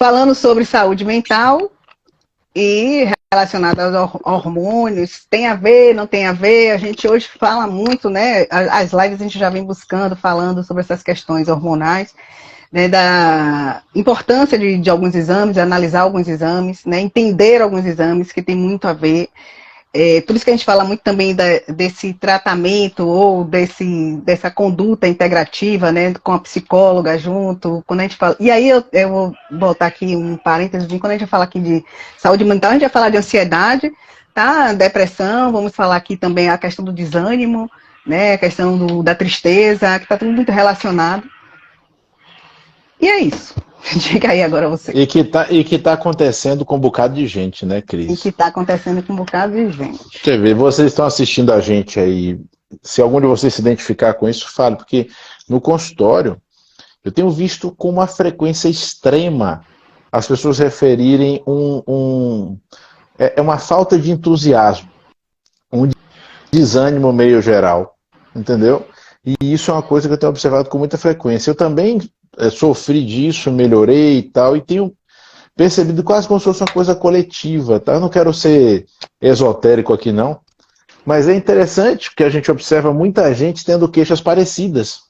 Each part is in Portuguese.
falando sobre saúde mental e relacionada aos hormônios, tem a ver, não tem a ver, a gente hoje fala muito, né, as lives a gente já vem buscando, falando sobre essas questões hormonais, né, da importância de alguns exames, de analisar alguns exames, né, entender alguns exames que tem muito a ver. Por isso que a gente fala muito também desse tratamento ou dessa conduta integrativa, né, com a psicóloga junto, quando a gente fala. E aí eu vou botar aqui um parênteses, quando a gente fala aqui de saúde mental, a gente vai falar de ansiedade, tá? Depressão, vamos falar aqui também a questão do desânimo, né, a questão da tristeza, que está tudo muito relacionado. E é isso. Diga aí agora você. E que tá acontecendo com um bocado de gente, né, Cris? E que está acontecendo com um bocado de gente. Quer ver, vocês estão assistindo a gente aí. Se algum de vocês se identificar com isso, fale, porque no consultório eu tenho visto com uma frequência extrema as pessoas referirem uma falta de entusiasmo, um desânimo meio geral, entendeu? E isso é uma coisa que eu tenho observado com muita frequência. Eu também sofri disso, melhorei e tal, e tenho percebido quase como se fosse uma coisa coletiva, tá? Eu não quero ser esotérico aqui não, mas é interessante porque a gente observa muita gente tendo queixas parecidas.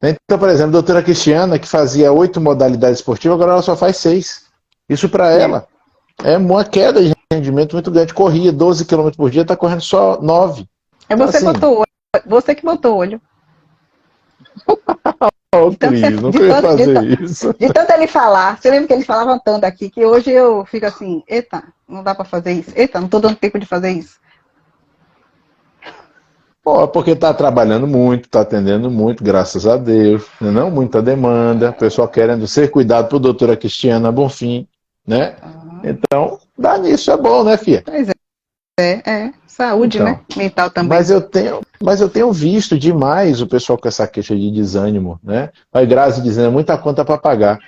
Então, por exemplo, a doutora Cristiana, que fazia 8 modalidades esportivas, agora ela só faz 6. Isso para ela é uma queda de rendimento muito grande. Corria 12 km por dia, está correndo só 9. É você, então, assim, botou o olho. Você que botou o olho. Oh, Cris, não queria fazer isso. De tanto ele falar, você lembra que ele falava tanto aqui, que hoje eu fico assim, eita, não dá pra fazer isso, eita, não tô dando tempo de fazer isso. Pô, porque tá trabalhando muito, tá atendendo muito, graças a Deus, não muita demanda, o pessoal querendo ser cuidado por doutora Cristiana Bonfim, né? Então, dá nisso, é bom, né, filha? Pois é. Saúde, então, né? Mental também. Mas eu tenho visto demais o pessoal com essa queixa de desânimo, né? Aí Grazi dizendo, muita conta para pagar.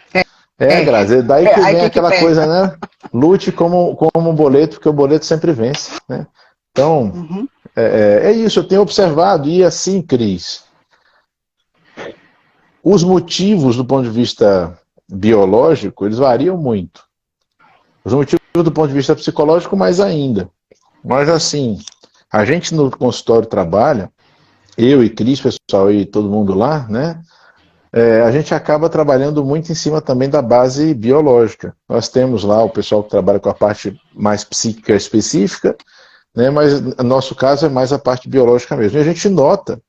Grazi, daí que vem aquela coisa, né? Lute como um boleto, porque o boleto sempre vence, né? Então, é isso, eu tenho observado, e assim, Cris, os motivos do ponto de vista biológico, eles variam muito. Os motivos do ponto de vista psicológico, mais ainda. Mas assim, a gente no consultório trabalha, eu e Cris, pessoal, e todo mundo lá, né? A gente acaba trabalhando muito em cima também da base biológica. Nós temos lá o pessoal que trabalha com a parte mais psíquica específica, né? Mas no nosso caso é mais a parte biológica mesmo. E a gente nota,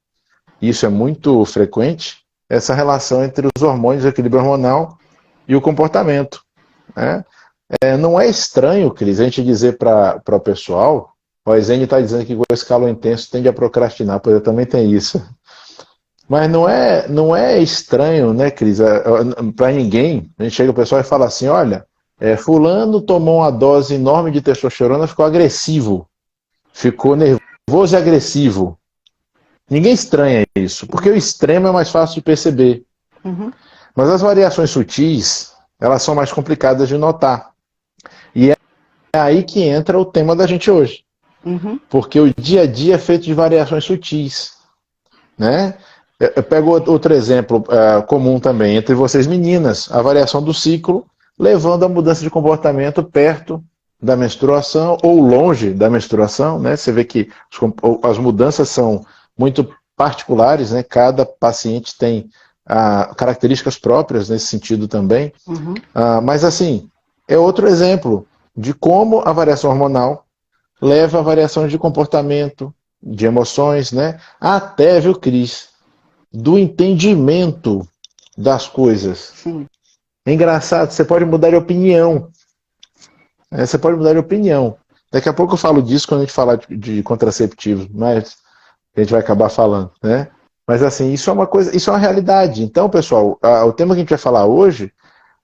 isso é muito frequente, essa relação entre os hormônios, o equilíbrio hormonal e o comportamento, né? Não é estranho, Cris, a gente dizer para o pessoal, o Zene está dizendo que esse calor intenso tende a procrastinar, pois eu também tenho isso. Mas não é estranho, né, Cris, para ninguém. A gente chega ao pessoal e fala assim, olha, fulano tomou uma dose enorme de testosterona, ficou agressivo, ficou nervoso e agressivo. Ninguém estranha isso, porque o extremo é mais fácil de perceber. Mas as variações sutis, elas são mais complicadas de notar. E é aí que entra o tema da gente hoje. Porque o dia a dia é feito de variações sutis, né? Eu pego outro exemplo comum também, entre vocês meninas, a variação do ciclo, levando a mudança de comportamento perto da menstruação ou longe da menstruação, né? Você vê que as mudanças são muito particulares, né? Cada paciente tem características próprias nesse sentido também. Mas assim, é outro exemplo de como a variação hormonal leva a variações de comportamento, de emoções, né? Até, viu, Cris, do entendimento das coisas. Sim. É engraçado, você pode mudar de opinião. Você pode mudar de opinião. Daqui a pouco eu falo disso quando a gente falar de contraceptivos, mas a gente vai acabar falando, né? Mas assim, isso é uma coisa, isso é uma realidade. Então, pessoal, o tema que a gente vai falar hoje,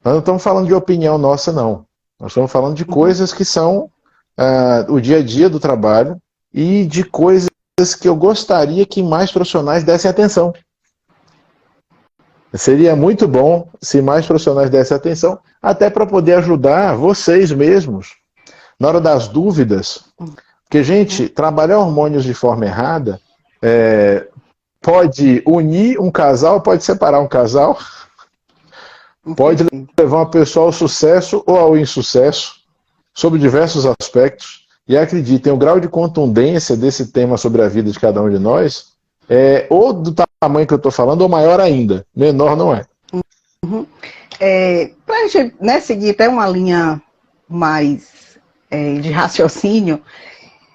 nós não estamos falando de opinião nossa, não. Nós estamos falando de coisas que são o dia a dia do trabalho e de coisas que eu gostaria que mais profissionais dessem atenção. Seria muito bom se mais profissionais dessem atenção, até para poder ajudar vocês mesmos na hora das dúvidas. Porque, gente, trabalhar hormônios de forma errada pode unir um casal, pode separar um casal, Pode levar uma pessoa ao sucesso ou ao insucesso, sob diversos aspectos, e acreditem, o grau de contundência desse tema sobre a vida de cada um de nós é ou do tamanho que eu estou falando, ou maior ainda. Menor não é. Uhum. Para a gente, né, seguir até uma linha mais de raciocínio,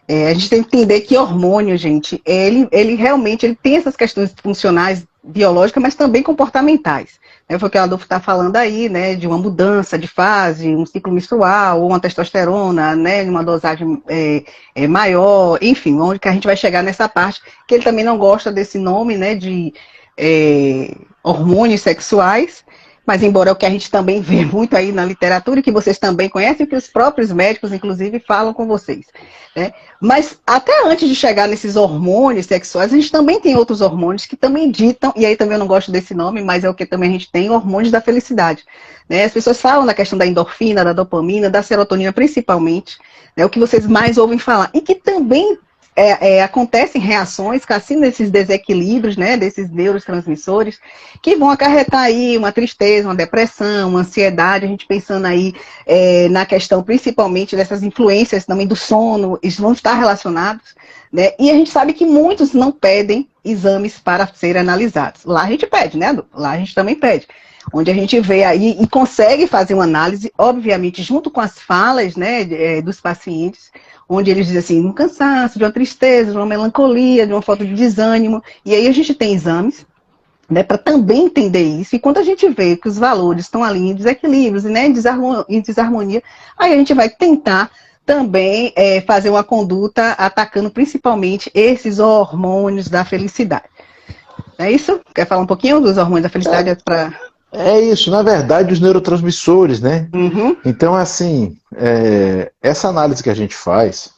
a gente tem que entender que hormônio, gente, ele realmente tem essas questões funcionais, biológicas, mas também comportamentais. Foi o que a Adolfo está falando aí, né, de uma mudança de fase, um ciclo menstrual, ou uma testosterona, né, uma dosagem maior, enfim, onde que a gente vai chegar nessa parte, que ele também não gosta desse nome, né, de hormônios sexuais, mas embora é o que a gente também vê muito aí na literatura, e que vocês também conhecem, que os próprios médicos, inclusive, falam com vocês, né? Mas até antes de chegar nesses hormônios sexuais, a gente também tem outros hormônios que também ditam, e aí também eu não gosto desse nome, mas é o que também a gente tem, hormônios da felicidade, né? As pessoas falam da questão da endorfina, da dopamina, da serotonina principalmente, né? O que vocês mais ouvem falar, e que também acontecem reações, assim, nesses desequilíbrios, né, desses neurotransmissores, que vão acarretar aí uma tristeza, uma depressão, uma ansiedade, a gente pensando aí na questão principalmente dessas influências também do sono, eles vão estar relacionados, né, e a gente sabe que muitos não pedem exames para serem analisados. Lá a gente pede, né, lá a gente também pede. Onde a gente vê aí e consegue fazer uma análise, obviamente, junto com as falas, né, dos pacientes, onde eles dizem assim, um cansaço, de uma tristeza, de uma melancolia, de uma falta de desânimo, e aí a gente tem exames, né, para também entender isso, e quando a gente vê que os valores estão ali em desequilíbrios, né, em desarmonia, aí a gente vai tentar também fazer uma conduta atacando principalmente esses hormônios da felicidade. É isso? Quer falar um pouquinho dos hormônios da felicidade? É isso, na verdade, os neurotransmissores, né? Uhum. Então, assim, essa análise que a gente faz,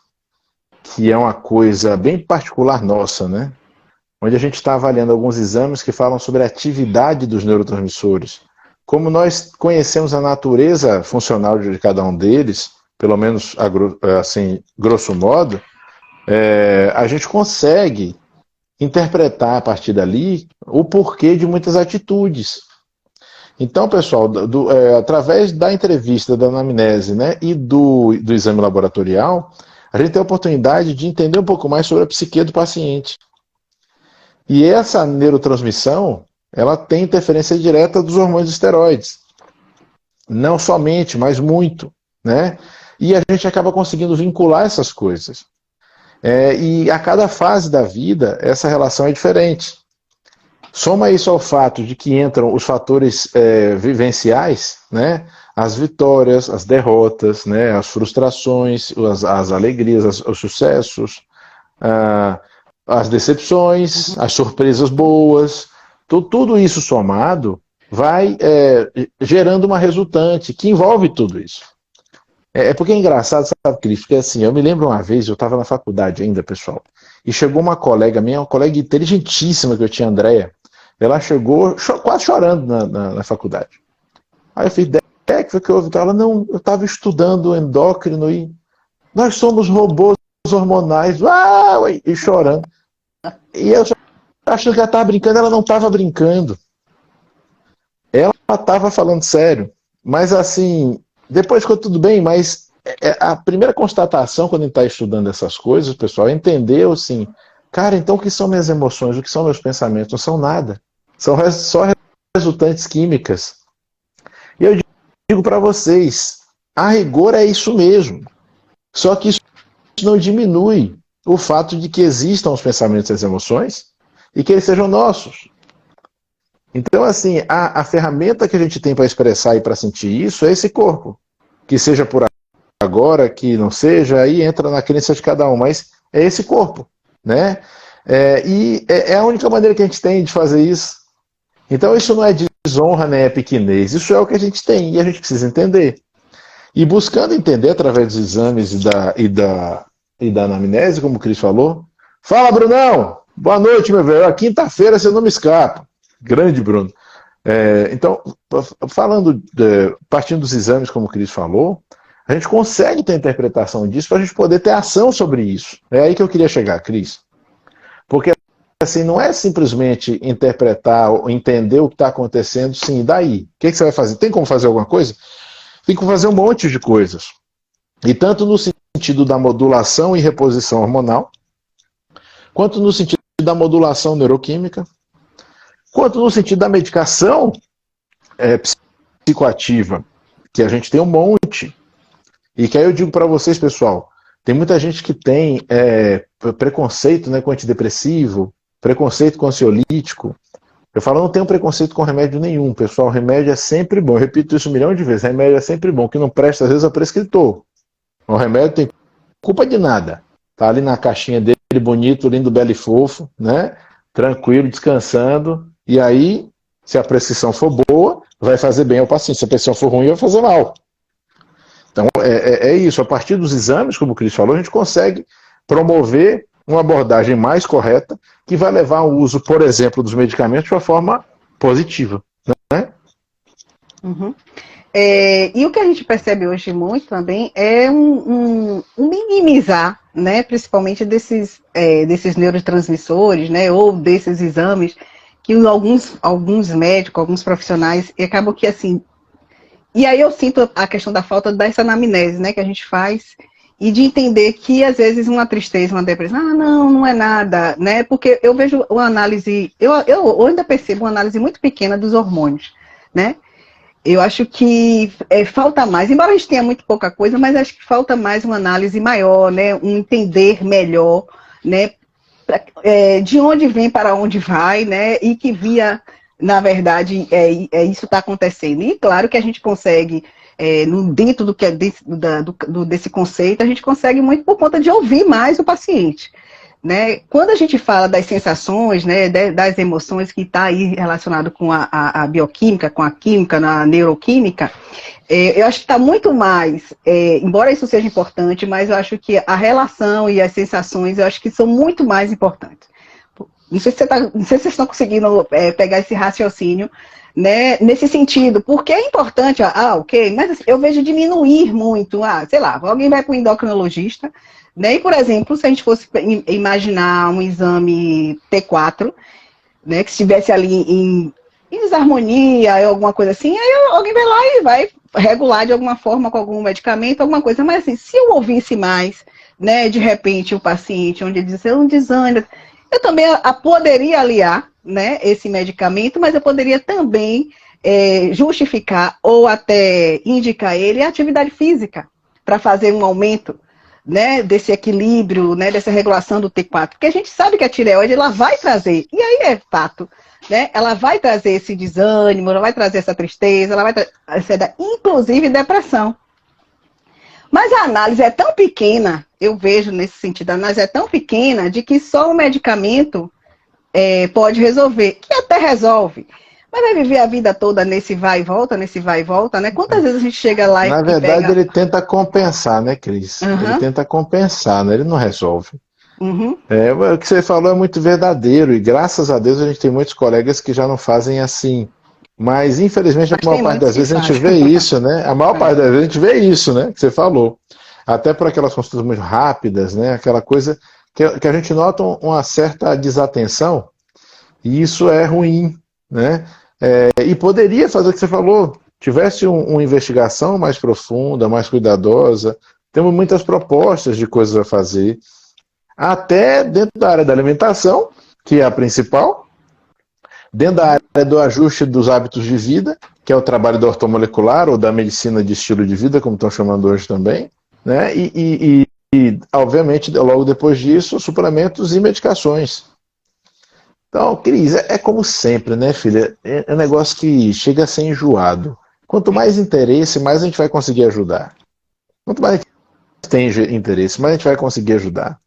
que é uma coisa bem particular nossa, né? Onde a gente está avaliando alguns exames que falam sobre a atividade dos neurotransmissores. Como nós conhecemos a natureza funcional de cada um deles, pelo menos, assim, grosso modo, a gente consegue interpretar a partir dali o porquê de muitas atitudes. Então, pessoal, através da entrevista, da anamnese, né, e do exame laboratorial, a gente tem a oportunidade de entender um pouco mais sobre a psique do paciente. E essa neurotransmissão, ela tem interferência direta dos hormônios esteroides. Não somente, mas muito, né? E a gente acaba conseguindo vincular essas coisas. E a cada fase da vida, essa relação é diferente. Soma isso ao fato de que entram os fatores vivenciais, né? As vitórias, as derrotas, né? As frustrações, as alegrias, os sucessos, as decepções, as surpresas boas. Tudo isso somado vai gerando uma resultante que envolve tudo isso. Porque é engraçado, sabe, Cris? Porque assim, eu me lembro uma vez, eu estava na faculdade ainda, pessoal, e chegou uma colega minha, uma colega inteligentíssima que eu tinha, Andréia. Ela chegou quase chorando na faculdade. Aí eu fiz, que foi que houve? Ela, não, eu estava estudando endócrino e nós somos robôs hormonais, e chorando. E eu achando que ela estava brincando, ela não estava brincando. Ela estava falando sério. Mas assim, depois ficou tudo bem, mas a primeira constatação quando a gente está estudando essas coisas, pessoal, é entender assim, cara, então o que são minhas emoções, o que são meus pensamentos? Não são nada. São só resultantes químicas. E eu digo para vocês, a rigor é isso mesmo. Só que isso não diminui o fato de que existam os pensamentos e as emoções e que eles sejam nossos. Então, assim, a ferramenta que a gente tem para expressar e para sentir isso é esse corpo. Que seja por agora, que não seja, aí entra na crença de cada um, mas é esse corpo, né? E é a única maneira que a gente tem de fazer isso. Então isso não é desonra, nem é pequenez, isso é o que a gente tem e a gente precisa entender. E buscando entender através dos exames e da anamnese, como o Cris falou. Fala, Brunão! Boa noite, meu velho. Quinta-feira você não me escapa. Grande Bruno. Então, partindo dos exames, como o Cris falou, a gente consegue ter interpretação disso para a gente poder ter ação sobre isso. É aí que eu queria chegar, Cris. Porque assim, não é simplesmente interpretar ou entender o que está acontecendo, sim, e daí? O que você vai fazer? Tem como fazer alguma coisa? Tem como fazer um monte de coisas. E tanto no sentido da modulação e reposição hormonal, quanto no sentido da modulação neuroquímica, quanto no sentido da medicação psicoativa, que a gente tem um monte. E que aí eu digo para vocês, pessoal, tem muita gente que tem preconceito, né, com antidepressivo, preconceito com ansiolítico. Eu falo, não tenho preconceito com remédio nenhum, pessoal, remédio é sempre bom. Eu repito isso 1 milhão de vezes, remédio é sempre bom. O que não presta, às vezes, é o prescritor. O remédio tem culpa de nada. Tá ali na caixinha dele, bonito, lindo, belo e fofo, né? Tranquilo, descansando. E aí, se a prescrição for boa, vai fazer bem ao paciente. Se a prescrição for ruim, vai fazer mal. Então, é isso. A partir dos exames, como o Cris falou, a gente consegue promover uma abordagem mais correta que vai levar ao uso, por exemplo, dos medicamentos de uma forma positiva, né? Uhum. E o que a gente percebe hoje muito também é um minimizar, né, principalmente desses neurotransmissores, né, ou desses exames que alguns médicos, alguns profissionais, e acabam que assim. E aí eu sinto a questão da falta dessa anamnese, né, que a gente faz, e de entender que às vezes uma tristeza, uma depressão, não é nada, né, porque eu vejo uma análise, eu ainda percebo uma análise muito pequena dos hormônios, né. Eu acho que falta mais, embora a gente tenha muito pouca coisa, mas acho que falta mais uma análise maior, né, um entender melhor, né, de onde vem para onde vai, né, e que via, na verdade, isso está acontecendo. E claro que a gente consegue, dentro do que é desse conceito, a gente consegue muito por conta de ouvir mais o paciente. Né? Quando a gente fala das sensações, né, das emoções que está aí relacionado com a bioquímica, com a química, na neuroquímica, eu acho que está muito mais, embora isso seja importante, mas eu acho que a relação e as sensações, eu acho que são muito mais importantes. Não sei se vocês estão conseguindo pegar esse raciocínio, né, nesse sentido, porque é importante, ok, mas assim, eu vejo diminuir muito, sei lá, alguém vai para o endocrinologista, né, e, por exemplo, se a gente fosse imaginar um exame T4, né, que estivesse ali em desarmonia, ou alguma coisa assim, aí alguém vai lá e vai regular de alguma forma com algum medicamento, alguma coisa, mas assim, se eu ouvisse mais, né, de repente o paciente, onde ele diz, eu não desânimo, eu também poderia aliar, né, esse medicamento, mas eu poderia também justificar ou até indicar ele a atividade física para fazer um aumento, né, desse equilíbrio, né, dessa regulação do T4, porque a gente sabe que a tireoide ela vai trazer, e aí é fato, né, ela vai trazer esse desânimo, ela vai trazer essa tristeza, ela vai trazer, inclusive, depressão. Mas a análise é tão pequena, eu vejo nesse sentido, a análise é tão pequena de que só o medicamento pode resolver, que até resolve. Mas vai viver a vida toda nesse vai e volta, né? Quantas vezes a gente chega lá Na verdade, ele tenta compensar, né, Cris? Uhum. Ele tenta compensar, né? Ele não resolve. Uhum. O que você falou é muito verdadeiro, e graças a Deus a gente tem muitos colegas que já não fazem assim. Mas, infelizmente, a maior parte das vezes a gente vê isso, né? A maior parte das vezes a gente vê isso, né? Que você falou. Até por aquelas consultas muito rápidas, né? Aquela coisa que a gente nota uma certa desatenção, e isso é ruim, né? E poderia fazer o que você falou, tivesse uma investigação mais profunda, mais cuidadosa. Temos muitas propostas de coisas a fazer, até dentro da área da alimentação, que é a principal, dentro da área do ajuste dos hábitos de vida, que é o trabalho da ortomolecular ou da medicina de estilo de vida, como estão chamando hoje também, né? E obviamente, logo depois disso, suplementos e medicações. Então, Cris, é como sempre, né, filha? É um negócio que chega a ser enjoado. Quanto mais interesse, mais a gente vai conseguir ajudar. Quanto mais a gente tem interesse, mais a gente vai conseguir ajudar.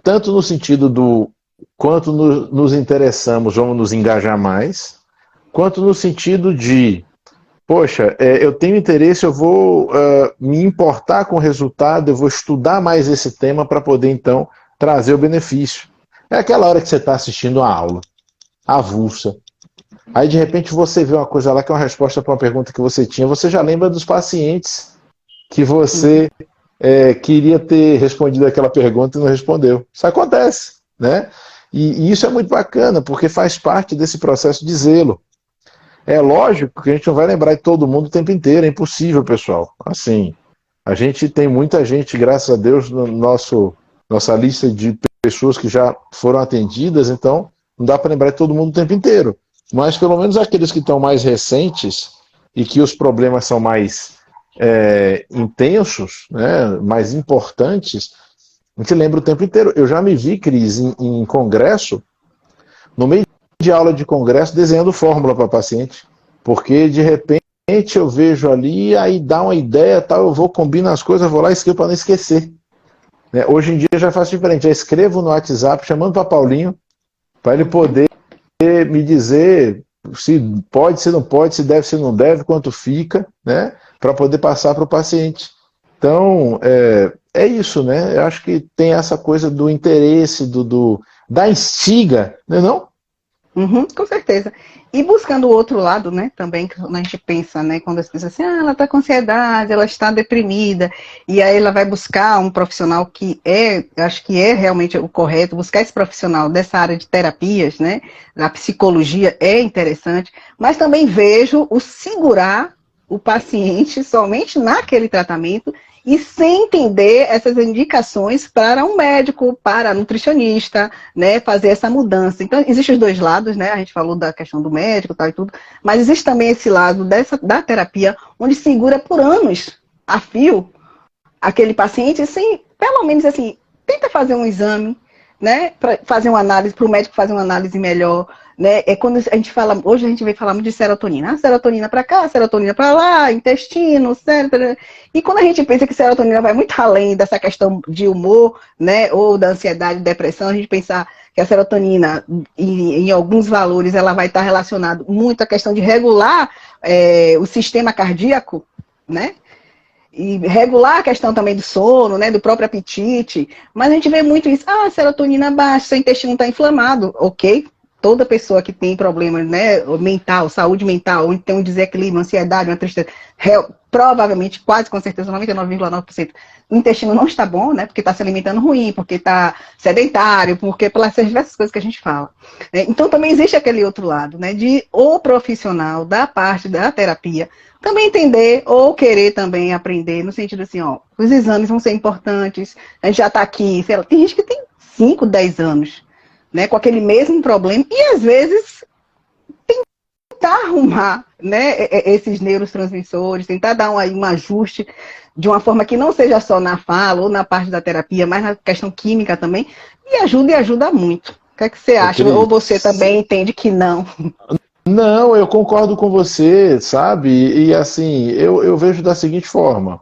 Tanto no sentido do quanto nos interessamos, vamos nos engajar mais, quanto no sentido de, poxa, eu tenho interesse, eu vou me importar com o resultado, eu vou estudar mais esse tema para poder, então, trazer o benefício. É aquela hora que você está assistindo a aula, avulsa. Aí, de repente, você vê uma coisa lá que é uma resposta para uma pergunta que você tinha, você já lembra dos pacientes que você queria ter respondido aquela pergunta e não respondeu. Isso acontece, né? E isso é muito bacana, porque faz parte desse processo de zelo. É lógico que a gente não vai lembrar de todo mundo o tempo inteiro, é impossível, pessoal. Assim, a gente tem muita gente, graças a Deus, no nossa lista de pessoas que já foram atendidas, então não dá para lembrar de todo mundo o tempo inteiro. Mas pelo menos aqueles que estão mais recentes e que os problemas são mais intensos, né, mais importantes, a gente lembra o tempo inteiro. Eu já me vi, Cris, em congresso, no meio de aula de congresso, desenhando fórmula para paciente, porque de repente eu vejo ali, aí dá uma ideia, tal, eu vou combinar as coisas, vou lá e escrevo para não esquecer. Né? Hoje em dia eu já faço diferente, eu escrevo no WhatsApp, chamando para Paulinho, para ele poder me dizer se pode, se não pode, se deve, se não deve, quanto fica, né? Para poder passar para o paciente. Então, é isso, né? Eu acho que tem essa coisa do interesse, da instiga, não é não? Uhum, com certeza. E buscando o outro lado, né, também, quando a gente pensa, né, quando as pessoas assim, ela está com ansiedade, ela está deprimida, e aí ela vai buscar um profissional que acho que é realmente o correto, buscar esse profissional dessa área de terapias, né, da psicologia é interessante, mas também vejo o segurar o paciente somente naquele tratamento e sem entender essas indicações para um médico, para nutricionista, né, fazer essa mudança. Então, existem os dois lados, né, a gente falou da questão do médico tal e tudo, mas existe também esse lado da terapia, onde segura por anos a fio aquele paciente, sem, pelo menos assim, tenta fazer um exame, né, para fazer uma análise, para o médico fazer uma análise melhor, né, é quando a gente fala, hoje a gente vem falar muito de serotonina, serotonina para cá, serotonina para lá, intestino, cérebro, e quando a gente pensa que serotonina vai muito além dessa questão de humor, né, ou da ansiedade, depressão, a gente pensar que a serotonina, em alguns valores, ela vai estar relacionada muito à questão de regular o sistema cardíaco, né, e regular a questão também do sono, né, do próprio apetite, mas a gente vê muito isso, serotonina baixa, seu intestino está inflamado, ok, toda pessoa que tem problema, né, mental, saúde mental, ou então um desequilíbrio, ansiedade, uma tristeza, provavelmente, quase com certeza, 99,9%, o intestino não está bom, né, porque está se alimentando ruim, porque está sedentário, porque pelas diversas coisas que a gente fala. Então também existe aquele outro lado, né, de o profissional da parte da terapia também entender ou querer também aprender, no sentido assim, ó, os exames vão ser importantes, a gente já está aqui, sei lá, tem gente que tem 5, 10 anos, né, com aquele mesmo problema, e às vezes tentar arrumar, né, esses neurotransmissores, tentar dar um ajuste de uma forma que não seja só na fala ou na parte da terapia, mas na questão química também, e ajuda muito. O que é que você acha? Ou você também entende que não? Não, eu concordo com você, sabe? E assim, eu vejo da seguinte forma.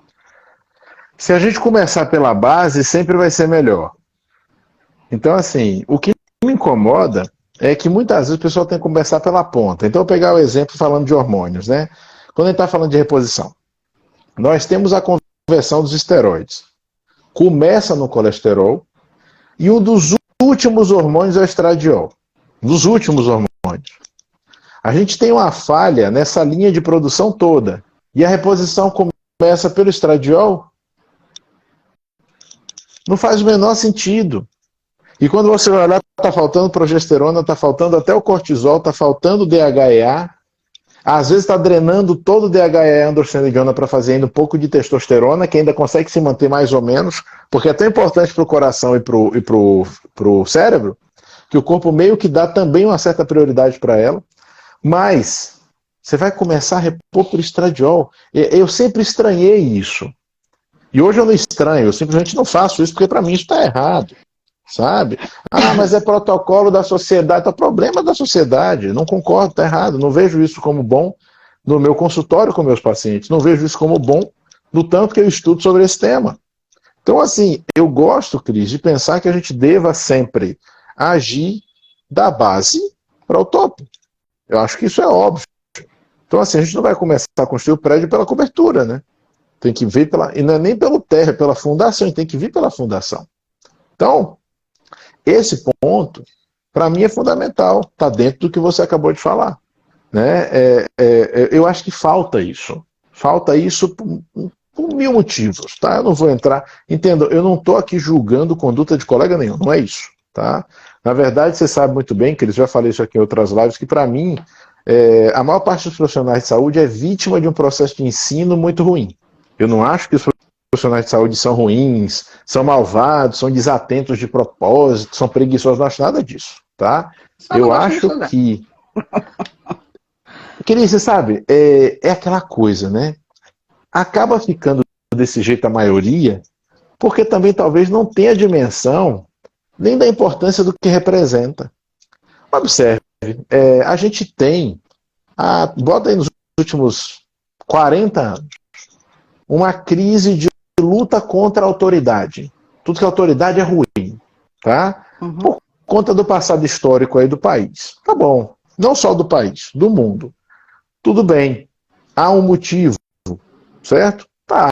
Se a gente começar pela base, sempre vai ser melhor. Então, assim, o que me incomoda é que muitas vezes o pessoal tem que começar pela ponta. Então, eu vou pegar o exemplo falando de hormônios, né? Quando a gente está falando de reposição, nós temos a conversão dos esteroides. Começa no colesterol e um dos últimos hormônios é o estradiol. Dos últimos hormônios. A gente tem uma falha nessa linha de produção toda. E a reposição começa pelo estradiol. Não faz o menor sentido. E quando você vai olhar, está faltando progesterona, está faltando até o cortisol, está faltando o DHEA. Às vezes está drenando todo o DHEA androstenediona para fazer ainda um pouco de testosterona, que ainda consegue se manter mais ou menos, porque é tão importante para o coração e para o cérebro, que o corpo meio que dá também uma certa prioridade para ela. Mas você vai começar a repor por estradiol. Eu sempre estranhei isso. E hoje eu não estranho, eu simplesmente não faço isso, porque para mim isso está errado. Sabe? Mas é protocolo da sociedade, é problema da sociedade. Não concordo, está errado. Não vejo isso como bom no meu consultório com meus pacientes. Não vejo isso como bom no tanto que eu estudo sobre esse tema. Então, assim, eu gosto, Cris, de pensar que a gente deva sempre agir da base para o topo. Eu acho que isso é óbvio. Então, assim, a gente não vai começar a construir o prédio pela cobertura, né? Tem que vir e não é nem pelo térreo, é pela fundação, a gente tem que vir pela fundação. Então, esse ponto, para mim, é fundamental. Está dentro do que você acabou de falar. Né? Eu acho que falta isso. Falta isso por mil motivos. Tá? Eu não vou entrar... Entenda, eu não estou aqui julgando conduta de colega nenhum. Não é isso. Tá? Na verdade, você sabe muito bem, que eles já falei isso aqui em outras lives, que para mim, a maior parte dos profissionais de saúde é vítima de um processo de ensino muito ruim. Eu não acho que os profissionais de saúde são ruins, são malvados, são desatentos de propósito, são preguiçosos, não acho nada disso, tá? Eu acho que... Queria, você sabe, é aquela coisa, né? Acaba ficando desse jeito a maioria, porque também talvez não tenha dimensão nem da importância do que representa. Observe, a gente tem, bota aí nos últimos 40 anos, uma crise de luta contra a autoridade. Tudo que a autoridade é ruim, tá? Uhum. Por conta do passado histórico aí do país. Tá bom, não só do país, do mundo. Tudo bem, há um motivo, certo? Tá.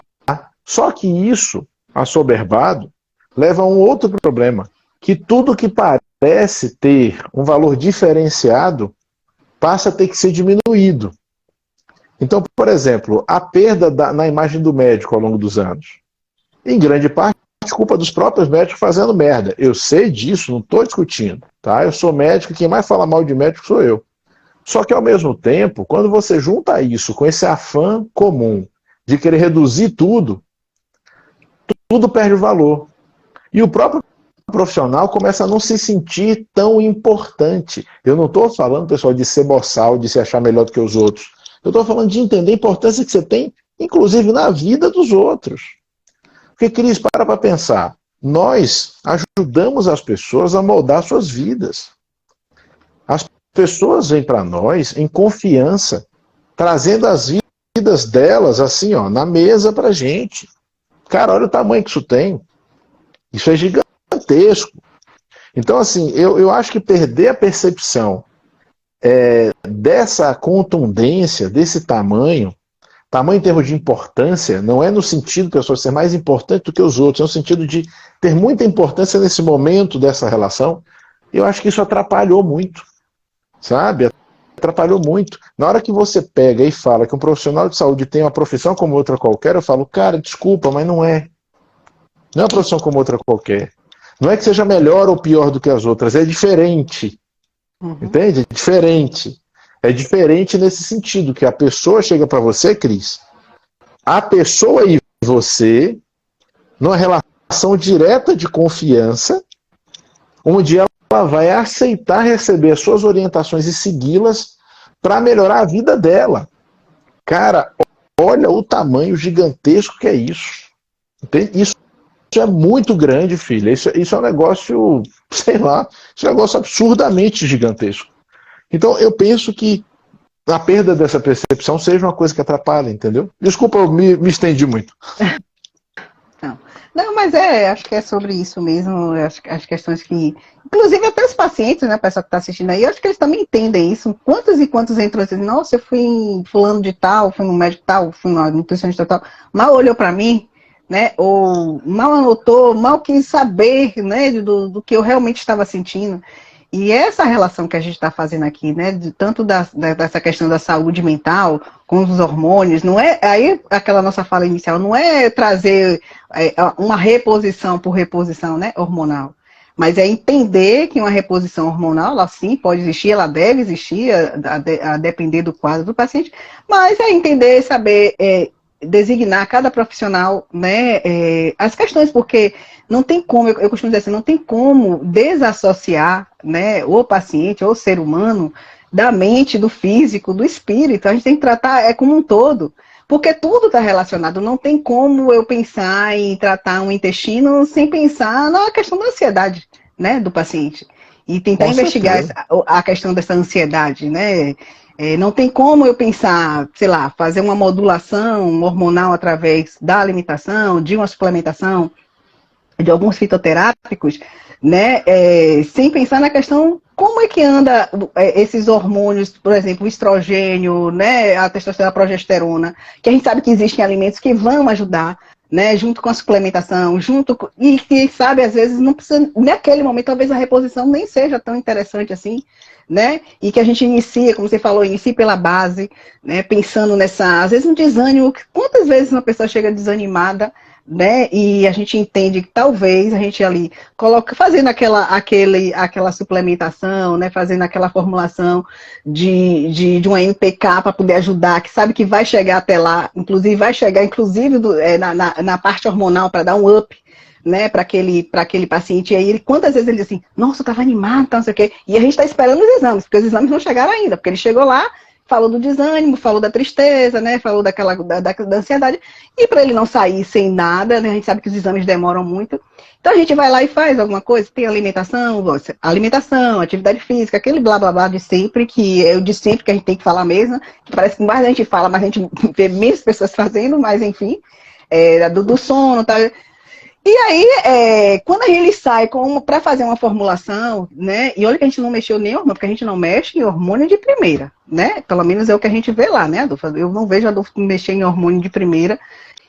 Só que isso, assoberbado, leva a um outro problema, que tudo que parece ter um valor diferenciado passa a ter que ser diminuído. Então, por exemplo, a perda na imagem do médico ao longo dos anos, em grande parte, culpa dos próprios médicos fazendo merda. Eu sei disso, não estou discutindo. Tá? Eu sou médico, quem mais fala mal de médico sou eu. Só que, ao mesmo tempo, quando você junta isso com esse afã comum de querer reduzir tudo, tudo perde o valor. E o próprio profissional começa a não se sentir tão importante. Eu não estou falando, pessoal, de ser boçal, de se achar melhor do que os outros. Eu estou falando de entender a importância que você tem, inclusive na vida dos outros. Porque, Cris, para pensar. Nós ajudamos as pessoas a moldar suas vidas. As pessoas vêm para nós em confiança, trazendo as vidas delas assim, ó, na mesa para a gente. Cara, olha o tamanho que isso tem. Isso é gigantesco. Então, assim, eu acho que perder a percepção dessa contundência, desse tamanho em termos de importância, não é no sentido de pessoas ser mais importante do que os outros, é no sentido de ter muita importância nesse momento dessa relação. Eu acho que isso atrapalhou muito, sabe? Atrapalhou muito. Na hora que você pega e fala que um profissional de saúde tem uma profissão como outra qualquer, eu falo, cara, desculpa, mas não é. Não é uma profissão como outra qualquer. Não é que seja melhor ou pior do que as outras, é diferente. Entende? É diferente. É diferente nesse sentido, que a pessoa chega para você, Cris, a pessoa e você, numa relação direta de confiança, onde ela vai aceitar receber as suas orientações e segui-las para melhorar a vida dela. Cara, olha o tamanho gigantesco que é isso. Entende? Isso é muito grande, filha. Isso é um negócio, sei lá, isso é um negócio absurdamente gigantesco. Então, eu penso que a perda dessa percepção seja uma coisa que atrapalha, entendeu? Desculpa, eu me estendi muito. Não, mas acho que é sobre isso mesmo, as questões que... Inclusive até os pacientes, né, o pessoal que está assistindo aí, eu acho que eles também entendem isso. Quantos e quantos entram assim, nossa, eu fui em fulano de tal, fui no médico tal, fui no nutricionista tal, mal olhou para mim, né, ou mal anotou, mal quis saber, né, do que eu realmente estava sentindo. E essa relação que a gente está fazendo aqui, né, tanto dessa questão da saúde mental, com os hormônios, não é, aí aquela nossa fala inicial, não é trazer uma reposição por reposição, né, hormonal, mas é entender que uma reposição hormonal, ela sim pode existir, ela deve existir, a depender do quadro do paciente, mas é entender, saber designar cada profissional, né, as questões, porque não tem como, eu costumo dizer assim, não tem como desassociar, né, o paciente ou o ser humano da mente, do físico, do espírito. A gente tem que tratar como um todo, porque tudo está relacionado. Não tem como eu pensar em tratar um intestino sem pensar na questão da ansiedade, né, do paciente. E tentar investigar a questão dessa ansiedade, né? Não tem como eu pensar, sei lá, fazer uma modulação hormonal através da alimentação, de uma suplementação, de alguns fitoterápicos, né, sem pensar na questão como é que anda esses hormônios, por exemplo, o estrogênio, né, a testosterona, a progesterona, que a gente sabe que existem alimentos que vão ajudar, né, junto com a suplementação, e que sabe, às vezes não precisa, naquele momento, talvez a reposição nem seja tão interessante assim, né, e que a gente inicia, como você falou, inicie pela base, né, pensando nessa, às vezes um desânimo, quantas vezes uma pessoa chega desanimada, né? E a gente entende que talvez a gente ali coloca, fazendo aquela suplementação, né? Fazendo aquela formulação de uma MPK para poder ajudar, que sabe que vai chegar até lá, inclusive vai chegar, inclusive na parte hormonal para dar um up, né, para aquele paciente. E aí, quantas vezes ele diz assim, nossa, eu estava animado, tá, não sei o quê. E a gente está esperando os exames, porque os exames não chegaram ainda, porque ele chegou lá, falou do desânimo, falou da tristeza, né, falou da ansiedade, e para ele não sair sem nada, né, a gente sabe que os exames demoram muito. Então a gente vai lá e faz alguma coisa, tem alimentação, atividade física, aquele blá blá blá de sempre, que é o de sempre que a gente tem que falar mesmo, que parece que mais a gente fala, mas a gente vê menos pessoas fazendo, mas enfim, do sono, tá? E aí, quando ele sai para fazer uma formulação, né? E olha que a gente não mexeu nem em hormônio, porque a gente não mexe em hormônio de primeira, né? Pelo menos é o que a gente vê lá, né, Adolfo? Eu não vejo a Adolfo mexer em hormônio de primeira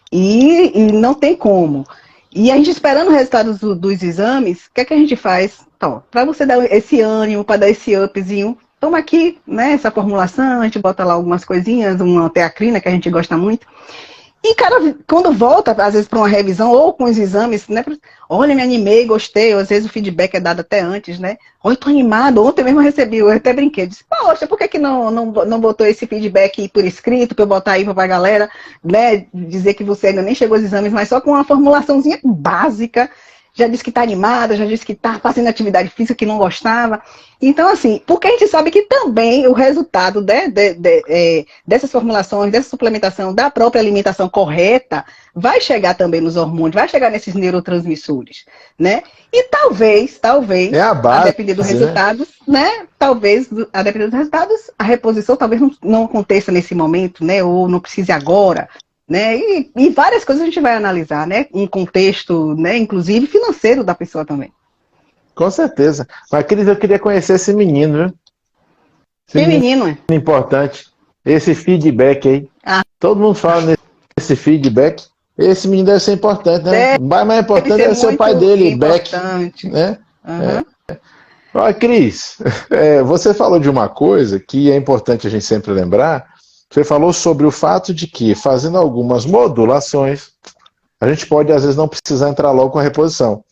e não tem como. E a gente esperando o resultado dos exames, o que é que a gente faz? Então, para você dar esse ânimo, para dar esse upzinho, toma aqui, né, essa formulação, a gente bota lá algumas coisinhas, uma teacrina que a gente gosta muito. E, cara, quando volta, às vezes, para uma revisão ou com os exames, né? Olha, me animei, gostei. Ou às vezes o feedback é dado até antes, né? Olha, tô animado. Ontem mesmo eu até brinquei. Disse, poxa, por que não botou esse feedback por escrito, para eu botar aí para a galera, né? Dizer que você ainda nem chegou aos exames, mas só com uma formulaçãozinha básica. Já disse que está animada, já disse que está fazendo atividade física que não gostava. Então, assim, porque a gente sabe que também o resultado dessas formulações, dessa suplementação, da própria alimentação correta, vai chegar também nos hormônios, vai chegar nesses neurotransmissores, né? E talvez, a base, a depender dos resultados, né? Talvez, a depender dos resultados, a reposição talvez não aconteça nesse momento, né? Ou não precise agora. Né? E várias coisas a gente vai analisar, né? Um contexto, né? Inclusive financeiro da pessoa também. Com certeza. Mas, Cris, eu queria conhecer esse menino, viu? Que menino, é? Importante. Esse feedback aí. Todo mundo fala nesse feedback. Esse menino deve ser importante, né? O mais importante deve ser o pai dele, Beck. Né? Uhum. Olha, Cris, você falou de uma coisa que é importante a gente sempre lembrar. Você falou sobre o fato de que, fazendo algumas modulações, a gente pode, às vezes, não precisar entrar logo com a reposição.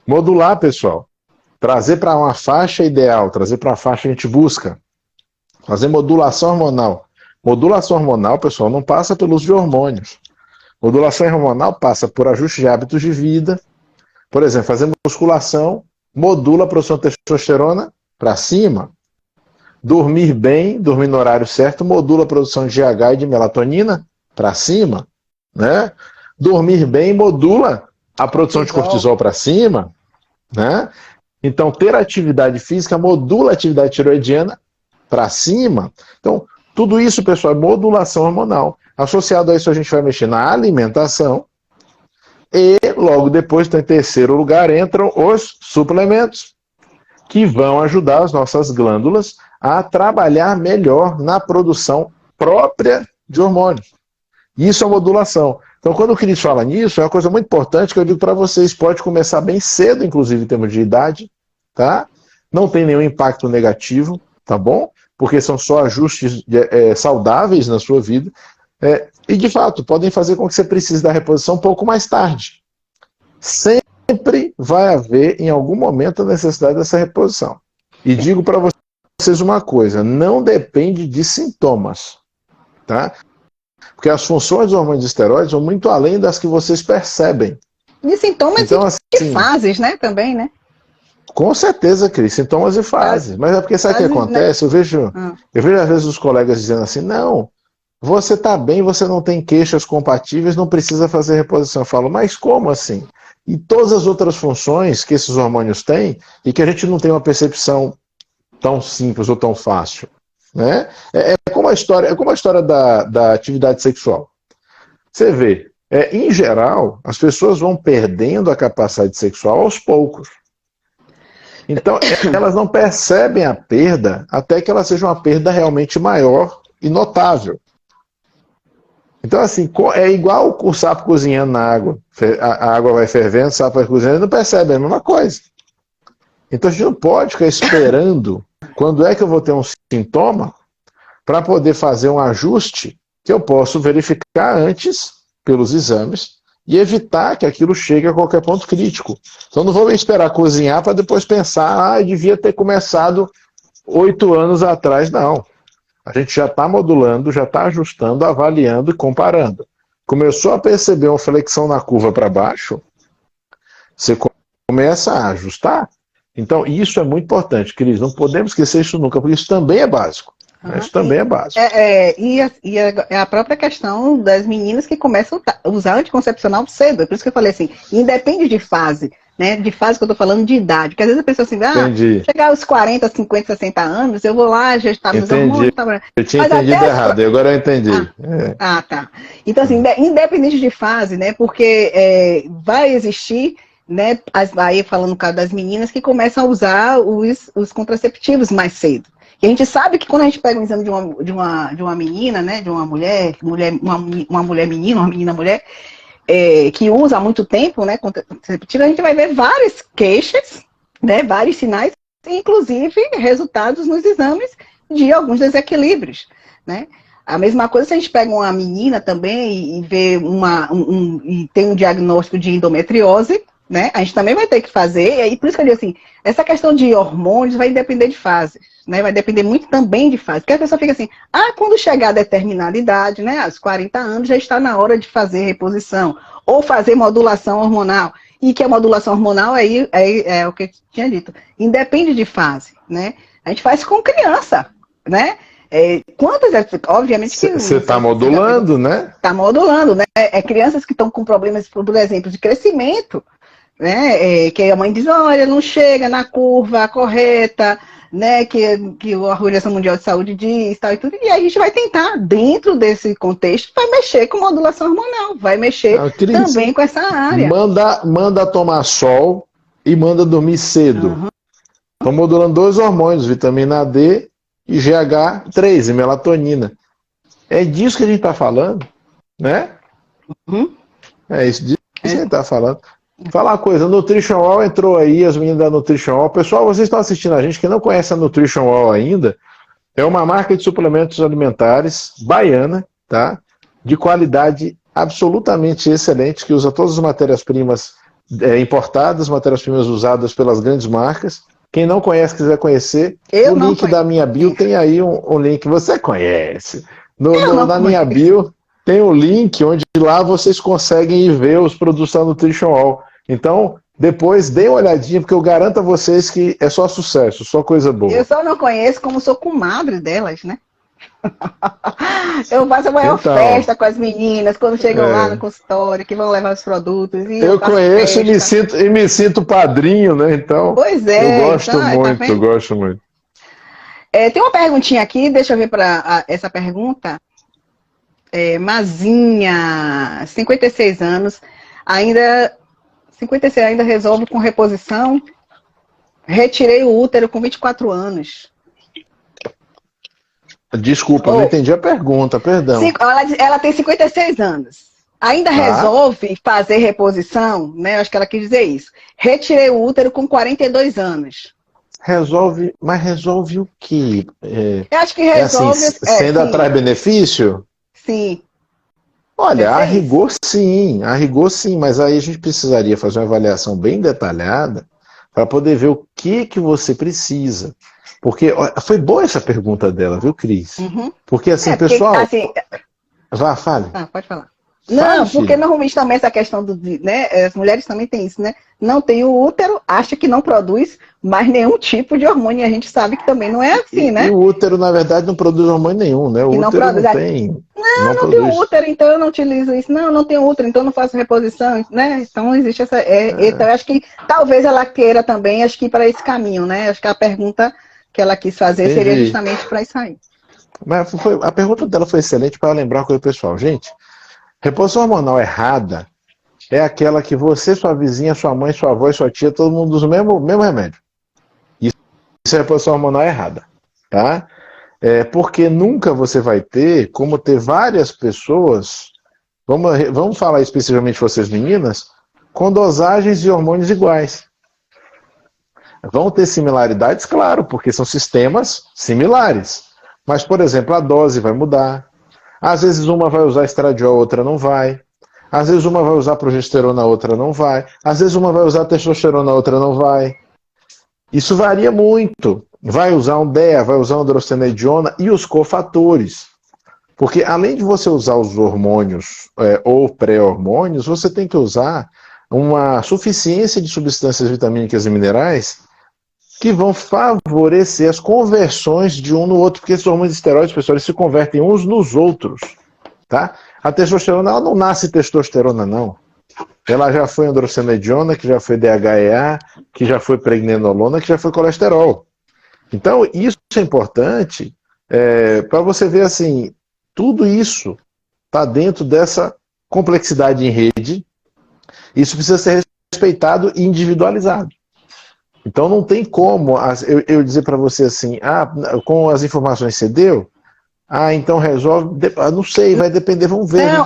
Modular, pessoal. Trazer para uma faixa ideal, trazer para uma faixa que a gente busca. Fazer modulação hormonal. Modulação hormonal, pessoal, não passa pelo uso de hormônios. Modulação hormonal passa por ajuste de hábitos de vida. Por exemplo, fazer musculação, modula a produção de testosterona para cima. Dormir bem, dormir no horário certo, modula a produção de GH e de melatonina para cima, né? Dormir bem modula a produção de cortisol para cima, né? Então, ter atividade física modula a atividade tiroidiana para cima. Então, tudo isso, pessoal, é modulação hormonal. Associado a isso, a gente vai mexer na alimentação e, logo depois, em terceiro lugar, entram os suplementos, que vão ajudar as nossas glândulas a trabalhar melhor na produção própria de hormônios. Isso é modulação. Então, quando o Cris fala nisso, é uma coisa muito importante que eu digo para vocês, pode começar bem cedo, inclusive em termos de idade, tá? Não tem nenhum impacto negativo, tá bom? Porque são só ajustes saudáveis na sua vida. E, de fato, podem fazer com que você precise da reposição um pouco mais tarde. Sempre vai haver, em algum momento, a necessidade dessa reposição. E digo para vocês uma coisa, não depende de sintomas, tá? Porque as funções dos hormônios esteroides vão muito além das que vocês percebem. De sintomas então, e fases, né, também, né? Com certeza, Cris, sintomas e fases. Mas é porque sabe o que acontece? Né? Eu vejo às vezes os colegas dizendo assim, não, você está bem, você não tem queixas compatíveis, não precisa fazer reposição. Eu falo, mas como assim? E todas as outras funções que esses hormônios têm e que a gente não tem uma percepção tão simples ou tão fácil. Né? É como a história da atividade sexual. Você vê, em geral, as pessoas vão perdendo a capacidade sexual aos poucos. Então, elas não percebem a perda até que ela seja uma perda realmente maior e notável. Então, assim, é igual o sapo cozinhando na água. A água vai fervendo, o sapo vai cozinhando e não percebe, é a mesma coisa. Então, a gente não pode ficar esperando quando é que eu vou ter um sintoma para poder fazer um ajuste que eu posso verificar antes pelos exames e evitar que aquilo chegue a qualquer ponto crítico. Então não vou esperar cozinhar para depois pensar, devia ter começado 8 anos atrás. Não. A gente já está modulando, já está ajustando, avaliando e comparando. Começou a perceber uma flexão na curva para baixo, você começa a ajustar. Então, isso é muito importante, Cris. Não podemos esquecer isso nunca, porque isso também é básico. Isso também é básico. E a própria questão das meninas que começam a usar anticoncepcional cedo. É por isso que eu falei assim, independe de fase, né? De fase que eu tô falando de idade. Porque às vezes a pessoa assim, chegar aos 40, 50, 60 anos, eu vou lá, já está nos hormônios. Eu tinha entendido errado, agora eu entendi. Tá. Então, assim, independente de fase, né? Porque vai existir, né? Aí falando no caso das meninas que começam a usar os contraceptivos mais cedo. E a gente sabe que quando a gente pega um exame de uma menina, né, de uma uma mulher menina, uma menina mulher, que usa há muito tempo, né, contraceptivo, a gente vai ver várias queixas, né, vários sinais, inclusive resultados nos exames de alguns desequilíbrios, né. A mesma coisa se a gente pega uma menina também e vê e tem um diagnóstico de endometriose, né? A gente também vai ter que fazer, e aí por isso que eu digo assim, essa questão de hormônios vai depender de fases, né? Vai depender muito também de fase, porque a pessoa fica assim, quando chegar a determinada idade, né, aos 40 anos, já está na hora de fazer reposição, ou fazer modulação hormonal, e que a modulação hormonal aí é o que eu tinha dito, independe de fase, né? A gente faz com criança, né? Obviamente que... Você está modulando, né? Está modulando, né? Crianças que estão com problemas, por exemplo, de crescimento, né? Que a mãe diz, olha, não chega na curva correta, né? Que a Organização Mundial de Saúde diz, tal e tudo. E a gente vai tentar, dentro desse contexto, vai mexer com modulação hormonal, vai mexer também com essa área. Manda tomar sol e manda dormir cedo. Estão modulando 2 hormônios, vitamina D e GH3, e melatonina. É disso que a gente está falando, né? É isso disso que a gente está falando. Fala uma coisa, a Nutrition Wall entrou aí, as meninas da Nutrition Wall. Pessoal, vocês estão assistindo a gente, que não conhece a Nutrition Wall ainda, é uma marca de suplementos alimentares baiana, tá? De qualidade absolutamente excelente, que usa todas as matérias-primas importadas, matérias-primas usadas pelas grandes marcas. Quem não conhece, quiser conhecer, o link da minha bio tem aí um link, você conhece. Na minha bio tem um link onde lá vocês conseguem ir ver os produtos da Nutrition Wall. Então, depois dêem uma olhadinha, porque eu garanto a vocês que é só sucesso, só coisa boa. Eu só não conheço como sou comadre delas, né? Eu faço a maior festa com as meninas, quando chegam lá no consultório, que vão levar os produtos. Eu conheço e me sinto padrinho, né? Então, pois eu gosto muito, eu gosto muito. Tem uma perguntinha aqui, deixa eu ver para essa pergunta. Mazinha, 56 anos, 56 ainda resolve com reposição. Retirei o útero com 24 anos. Desculpa, não entendi a pergunta, perdão. Ela tem 56 anos. Ainda resolve fazer reposição, né? Acho que ela quis dizer isso. Retirei o útero com 42 anos. Resolve, mas resolve o quê? Eu acho que resolve... Você ainda traz benefício? Sim. Olha, a rigor sim, mas aí a gente precisaria fazer uma avaliação bem detalhada para poder ver o que você precisa. Porque foi boa essa pergunta dela, viu, Cris? Porque assim, pessoal... Vá, fale. Pode falar. Não, porque normalmente também essa questão né, as mulheres também têm isso, né? Não tem o útero, acha que não produz mais nenhum tipo de hormônio, e a gente sabe que também não é assim, né? E o útero, na verdade, não produz hormônio nenhum, né? O útero não tem... Não tem útero, então eu não utilizo isso. Não tem útero, então eu não faço reposição, né? Então existe essa... Então eu acho que talvez ela queira também, acho que ir para esse caminho, né? Acho que a pergunta que ela quis fazer seria justamente para isso aí. Mas a pergunta dela foi excelente para lembrar uma coisa, pessoal. Gente, reposição hormonal errada é aquela que você, sua vizinha, sua mãe, sua avó e sua tia, todo mundo usa o mesmo remédio. Isso é reposição hormonal errada, tá? Porque nunca você vai ter como ter várias pessoas, vamos falar especificamente vocês meninas, com dosagens de hormônios iguais. Vão ter similaridades, claro, porque são sistemas similares. Mas, por exemplo, a dose vai mudar. Às vezes uma vai usar estradiol, outra não vai. Às vezes uma vai usar progesterona, a outra não vai. Às vezes uma vai usar testosterona, a outra não vai. Isso varia muito. Vai usar um DEA, vai usar uma androstenediona e os cofatores. Porque além de você usar os hormônios ou pré-hormônios, você tem que usar uma suficiência de substâncias vitamínicas e minerais que vão favorecer as conversões de um no outro, porque esses hormônios esteroides, pessoal, eles se convertem uns nos outros, tá? A testosterona, ela não nasce testosterona, não. Ela já foi androstenediona, que já foi DHEA, que já foi pregnenolona, que já foi colesterol. Então, isso é importante para você ver, assim, tudo isso está dentro dessa complexidade em rede. Isso precisa ser respeitado e individualizado. Então não tem como eu dizer para você assim, com as informações que você deu, então resolve, não sei, vai depender, vamos ver. Não,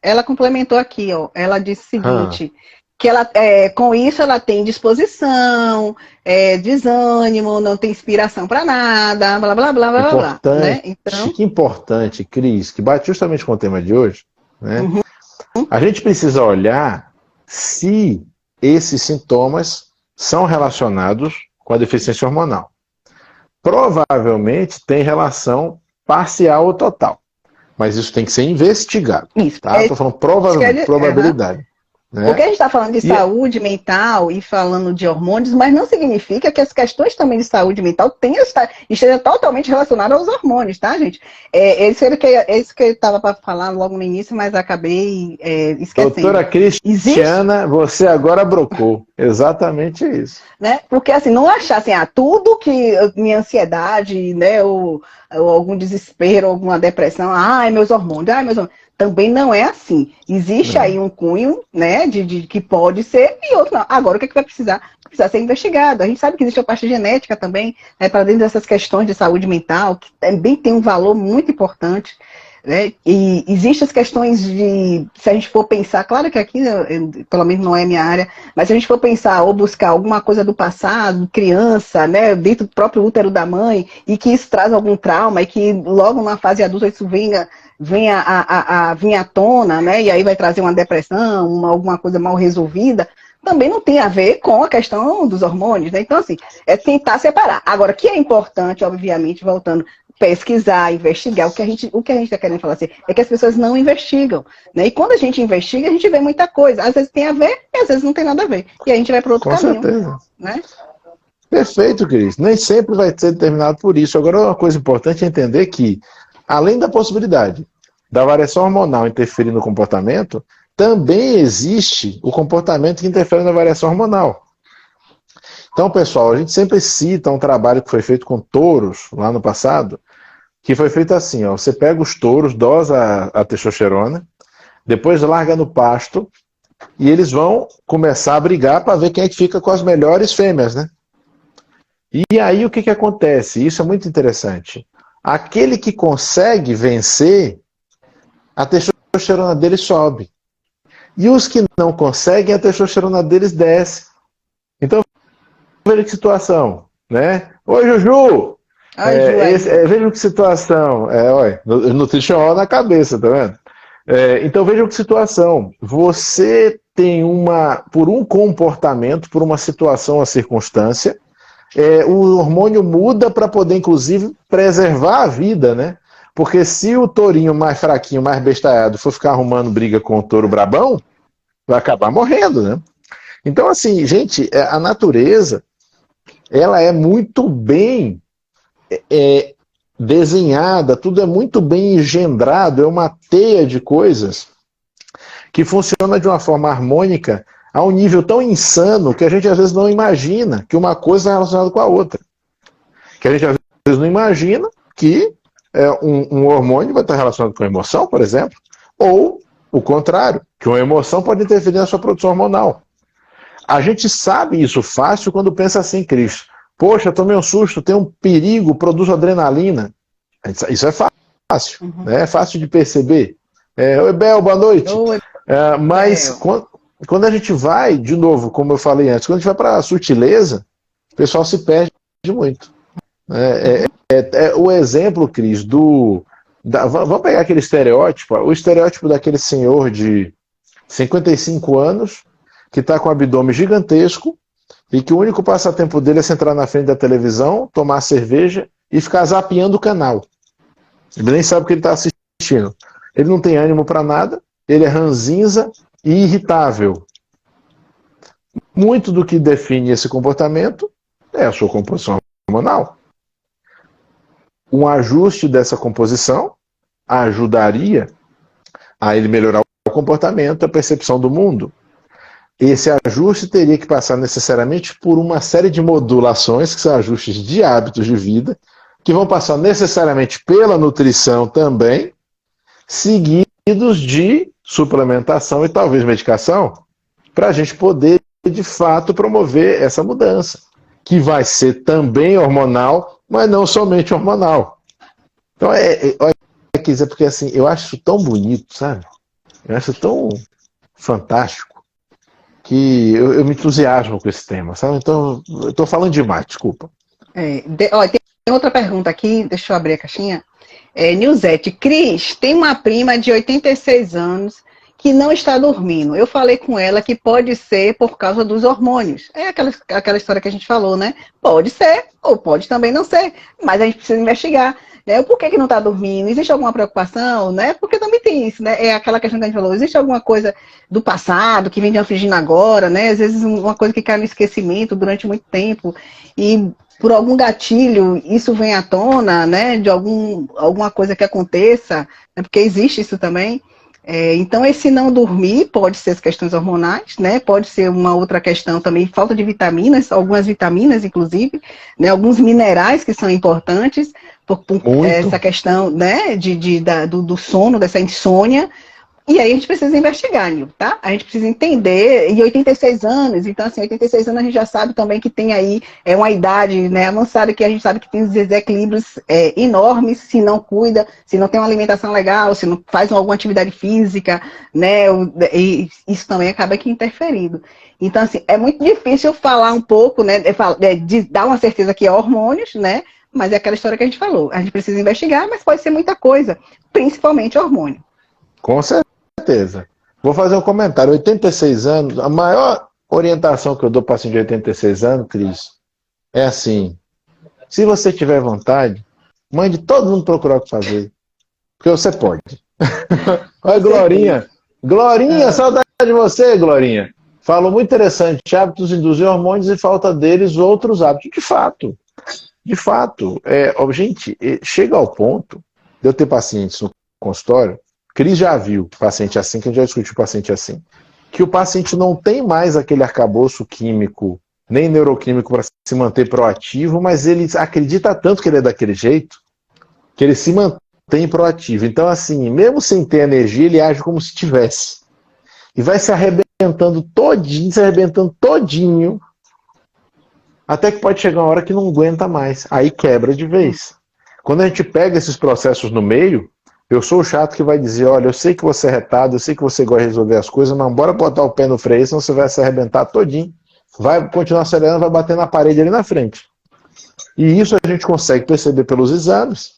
ela complementou aqui, ó, ela disse o seguinte, que ela, com isso ela tem disposição, desânimo, não tem inspiração para nada, blá, blá, blá, blá, blá, né? Então... Que importante, Cris, que bate justamente com o tema de hoje, né? A gente precisa olhar se esses sintomas são relacionados com a deficiência hormonal. Provavelmente tem relação parcial ou total, mas isso tem que ser investigado. Isso, tá? Estou falando probabilidade. Né? Porque a gente está falando de saúde mental e falando de hormônios, mas não significa que as questões também de saúde mental estejam totalmente relacionadas aos hormônios, tá, gente? É isso que eu estava para falar logo no início, mas acabei esquecendo. Doutora Cristiana, você agora brocou. Exatamente isso. Né? Porque assim, não achar assim, tudo que minha ansiedade, né, ou algum desespero, alguma depressão, meus hormônios, meus hormônios. Também não é assim. Existe aí um cunho, né, de que pode ser e outro não. Agora, o que vai precisar? Precisa ser investigado. A gente sabe que existe a parte genética também, né, para dentro dessas questões de saúde mental, que também tem um valor muito importante. Né? E existem as questões de, se a gente for pensar, claro que aqui, pelo menos não é minha área, mas se a gente for pensar ou buscar alguma coisa do passado, criança, né, dentro do próprio útero da mãe, e que isso traz algum trauma, e que logo na fase adulta isso venha à tona, né, e aí vai trazer uma depressão, alguma coisa mal resolvida, também não tem a ver com a questão dos hormônios, né? Então, assim, é tentar separar. Agora, o que é importante, obviamente, voltando, pesquisar, investigar, o que a gente está querendo falar assim, é que as pessoas não investigam, né? E quando a gente investiga, a gente vê muita coisa. Às vezes tem a ver, e às vezes não tem nada a ver. E a gente vai para outro caminho. Com certeza. Né? Perfeito, Cris. Nem sempre vai ser determinado por isso. Agora, uma coisa importante é entender que, além da possibilidade da variação hormonal interferir no comportamento, também existe o comportamento que interfere na variação hormonal. Então, pessoal, a gente sempre cita um trabalho que foi feito com touros lá no passado, que foi feito assim, ó, você pega os touros, dosa a testosterona, depois larga no pasto, e eles vão começar a brigar para ver quem é que fica com as melhores fêmeas, né? E aí o que acontece? Isso é muito interessante. Aquele que consegue vencer, a testosterona dele sobe. E os que não conseguem, a testosterona deles desce. Então, veja que situação, né? Oi, Juju! Veja que situação. Olha, nutricional na cabeça, tá vendo? Então, veja que situação. Você tem por um comportamento, por uma situação, uma circunstância, o hormônio muda para poder, inclusive, preservar a vida, né? Porque se o tourinho mais fraquinho, mais bestalhado, for ficar arrumando briga com o touro brabão, vai acabar morrendo, né? Então, assim, gente, a natureza, ela é muito bem desenhada, tudo é muito bem engendrado, é uma teia de coisas que funciona de uma forma harmônica a um nível tão insano que a gente às vezes não imagina que uma coisa é relacionada com a outra. Que a gente às vezes não imagina que um hormônio vai estar relacionado com a emoção, por exemplo, ou o contrário, que uma emoção pode interferir na sua produção hormonal. A gente sabe isso fácil quando pensa assim, Cris. Poxa, tomei um susto, tem um perigo, produzo adrenalina. Isso é fácil, né? É fácil de perceber. Oi, Bel, boa noite. Oi, mas quando a gente vai, de novo, como eu falei antes, quando a gente vai para a sutileza, o pessoal se perde muito. O exemplo, Cris, Vamos pegar aquele estereótipo, o estereótipo daquele senhor de 55 anos, que está com um abdômen gigantesco, e que o único passatempo dele é sentar na frente da televisão, tomar cerveja e ficar zapeando o canal. Ele nem sabe o que ele está assistindo. Ele não tem ânimo para nada, ele é ranzinza e irritável. Muito do que define esse comportamento é a sua composição hormonal. Um ajuste dessa composição ajudaria a ele melhorar o comportamento, a percepção do mundo. Esse ajuste teria que passar necessariamente por uma série de modulações, que são ajustes de hábitos de vida, que vão passar necessariamente pela nutrição também, seguidos de suplementação e talvez medicação, para a gente poder, de fato, promover essa mudança, que vai ser também hormonal, mas não somente hormonal. Então, quer dizer, porque assim, eu acho isso tão bonito, sabe? Eu acho tão fantástico, que eu me entusiasmo com esse tema, sabe? Então, eu estou falando demais, desculpa. Tem outra pergunta aqui, deixa eu abrir a caixinha. Nilzete, Cris, tem uma prima de 86 anos que não está dormindo. Eu falei com ela que pode ser por causa dos hormônios. É aquela história que a gente falou, né? Pode ser, ou pode também não ser, mas a gente precisa investigar. Né? Por que não está dormindo? Existe alguma preocupação? Né? Porque também tem isso, né? É aquela questão que a gente falou. Existe alguma coisa do passado que vem te afligindo agora, né? Às vezes uma coisa que cai no esquecimento durante muito tempo e por algum gatilho isso vem à tona, né? De alguma coisa que aconteça, né? Porque existe isso também. Então, esse não dormir pode ser as questões hormonais, né? Pode ser uma outra questão também, falta de vitaminas, algumas vitaminas, inclusive, né? Alguns minerais que são importantes, por essa questão, né? Do sono, dessa insônia. E aí a gente precisa investigar, Nil, tá? A gente precisa entender, e 86 anos, então assim, 86 anos a gente já sabe também que tem aí uma idade, né, avançada, que a gente sabe que tem desequilíbrios enormes se não cuida, se não tem uma alimentação legal, se não faz alguma atividade física, né, e isso também acaba aqui interferindo. Então assim, é muito difícil falar um pouco, né, de dar uma certeza que é hormônios, né, mas é aquela história que a gente falou, a gente precisa investigar, mas pode ser muita coisa, principalmente hormônio. Com certeza. Vou fazer um comentário. 86 anos, a maior orientação que eu dou para paciente de 86 anos, Cris, é assim: se você tiver vontade, mande todo mundo procurar o que fazer. Porque você pode. Olha, Glorinha. Glorinha, saudade de você, Glorinha. Falou muito interessante. Hábitos induzem hormônios e falta deles outros hábitos. De fato. De fato. Gente, chega ao ponto de eu ter pacientes no consultório. Cris já viu paciente assim, que a gente já discutiu paciente assim, que o paciente não tem mais aquele arcabouço químico, nem neuroquímico para se manter proativo, mas ele acredita tanto que ele é daquele jeito, que ele se mantém proativo. Então, assim, mesmo sem ter energia, ele age como se tivesse. E vai se arrebentando todinho, até que pode chegar uma hora que não aguenta mais. Aí quebra de vez. Quando a gente pega esses processos no meio, eu sou o chato que vai dizer, olha, eu sei que você é retado, eu sei que você gosta de resolver as coisas, mas bora botar o pé no freio, senão você vai se arrebentar todinho, vai continuar acelerando, vai bater na parede ali na frente. E isso a gente consegue perceber pelos exames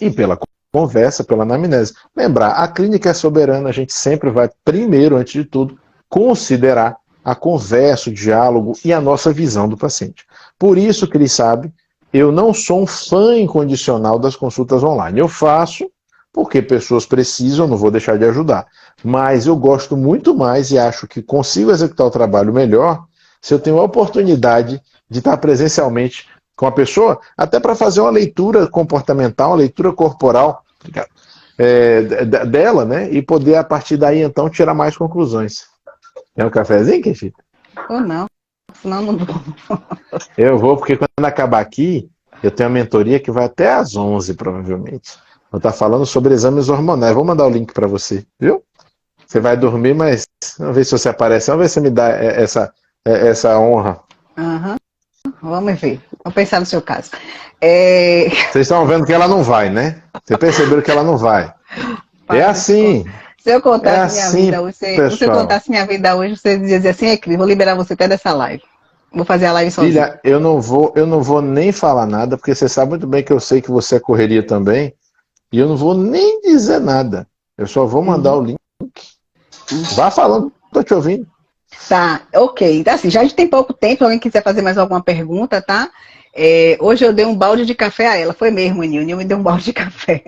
e pela conversa, pela anamnese. Lembrar, a clínica é soberana, a gente sempre vai, primeiro, antes de tudo, considerar a conversa, o diálogo e a nossa visão do paciente. Por isso, que ele sabe, eu não sou um fã incondicional das consultas online. Eu faço porque pessoas precisam, não vou deixar de ajudar. Mas eu gosto muito mais e acho que consigo executar o trabalho melhor se eu tenho a oportunidade de estar presencialmente com a pessoa, até para fazer uma leitura comportamental, uma leitura corporal dela, né? E poder, a partir daí, então, tirar mais conclusões. É um cafezinho, Keshita? Ou não. Senão não vou. Eu vou, porque quando acabar aqui, eu tenho a mentoria que vai até às 11, provavelmente. Vou estar falando sobre exames hormonais. Vou mandar o link para você, viu? Você vai dormir, mas vamos ver se você aparece. Vamos ver se você me dá essa honra. Uhum. Vamos ver. Vou pensar no seu caso. Vocês estão vendo que ela não vai, né? Vocês perceberam que ela não vai. É assim. Se eu contasse minha vida hoje, se eu contasse minha vida hoje, você dizia assim, Cris, vou liberar você até dessa live. Vou fazer a live sozinha. Filha, eu não vou nem falar nada, porque você sabe muito bem que eu sei que você é correria também. E eu não vou nem dizer nada. Eu só vou mandar o link. Vá falando, tô te ouvindo. Tá, ok. Então, assim, já a gente tem pouco tempo, se alguém quiser fazer mais alguma pergunta, tá? Hoje eu dei um balde de café a ela, foi mesmo, Nil. Nil me deu um balde de café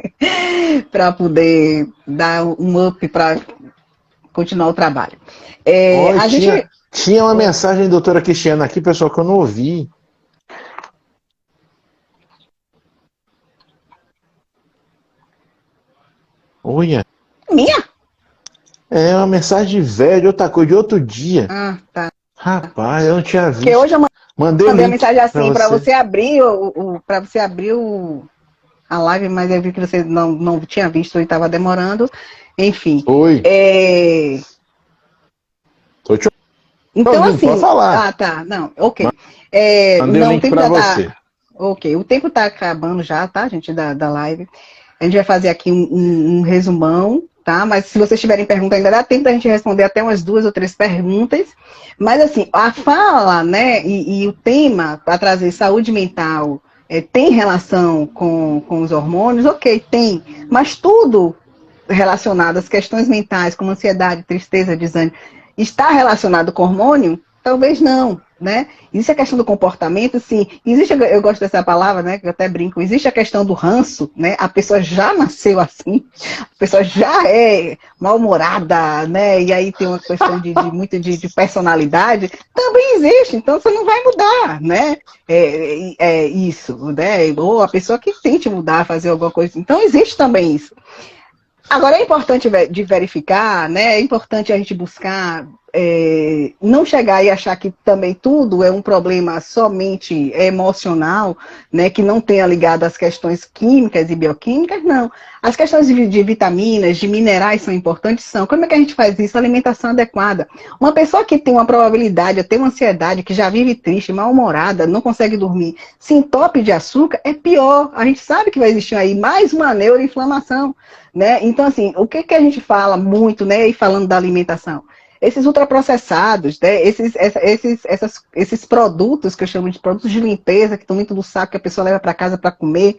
para poder dar um up para continuar o trabalho. Oi, tinha uma mensagem, doutora Cristiana, aqui, pessoal, que eu não ouvi. Olha. Minha? É uma mensagem velha, outra coisa, de outro dia. Ah, tá. Rapaz, eu não tinha visto. Porque hoje eu mandei a mensagem assim, para você abrir a live, mas eu vi que você não tinha visto e estava demorando. Enfim. Oi. Tô te então, ouvindo, assim. pode falar. Ah, tá. Não, ok. Mandei o link para você. Ok, o tempo está acabando já, tá, gente, da live. A gente vai fazer aqui um resumão, tá? Mas se vocês tiverem pergunta, ainda dá tempo da gente responder até umas 2 ou 3 perguntas. Mas, assim, a fala, né, e o tema para trazer saúde mental tem relação com os hormônios? Ok, tem. Mas tudo relacionado às questões mentais, como ansiedade, tristeza, desânimo, está relacionado com hormônio? Talvez não, né? Existe a questão do comportamento, sim. Existe, eu gosto dessa palavra, né? Que eu até brinco. Existe a questão do ranço, né? A pessoa já nasceu assim, a pessoa já é mal-humorada, né? E aí tem uma questão muito de personalidade. Também existe, então você não vai mudar, né? Isso, né? Ou a pessoa que tente mudar, fazer alguma coisa. Então existe também isso. Agora, é importante de verificar, né? É importante a gente buscar não chegar e achar que também tudo é um problema somente emocional, né? Que não tenha ligado às questões químicas e bioquímicas, não. As questões de vitaminas, de minerais são importantes, são. Como é que a gente faz isso? Alimentação adequada. Uma pessoa que tem uma probabilidade, tem uma ansiedade, que já vive triste, mal-humorada, não consegue dormir, se entope de açúcar, é pior. A gente sabe que vai existir aí mais uma neuroinflamação. Né? Então, assim, o que a gente fala muito, né, e falando da alimentação? Esses ultraprocessados, né, esses produtos que eu chamo de produtos de limpeza, que estão muito no saco, que a pessoa leva para casa para comer,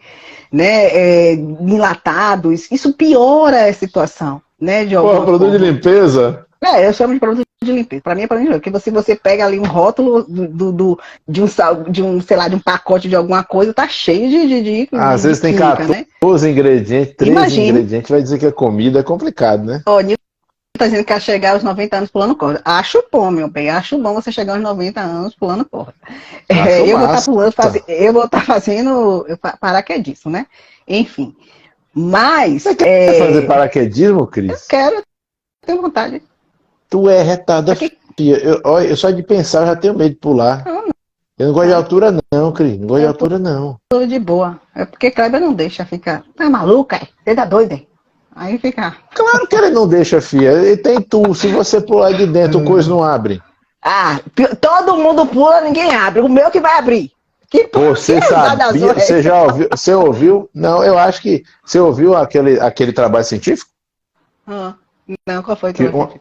né, enlatados, isso piora a situação. Né, produto de limpeza? Eu chamo de produto de limpeza. Para mim é produto de limpeza. Porque se você pega ali um rótulo de um pacote de alguma coisa, tá cheio de às vezes tem 14 ingredientes, 13 ingredientes, vai dizer que é comida, é complicado, né? Ó, Nilton tá dizendo que quer chegar aos 90 anos pulando corda. Acho bom, meu bem. Acho bom você chegar aos 90 anos pulando corda. Eu vou estar fazendo paraquedismo, né? Enfim. Mas... Você quer fazer paraquedismo, Cris? Eu quero. Tenho vontade. Tu é retada, filha. Eu só de pensar eu já tenho medo de pular. Eu não gosto de altura não, Cris. Não gosto de altura não. Tô de boa. É porque Kleber não deixa ficar. Tá maluca? Você tá doida? Aí fica. Claro que ele não deixa, filha. Ele tem tu. Se você pular de dentro, o coisa não abre. Ah, todo mundo pula, ninguém abre. O meu que vai abrir. Você sabia? Você já ouviu? Você ouviu? Não, eu acho que você ouviu aquele trabalho científico? Não, qual foi?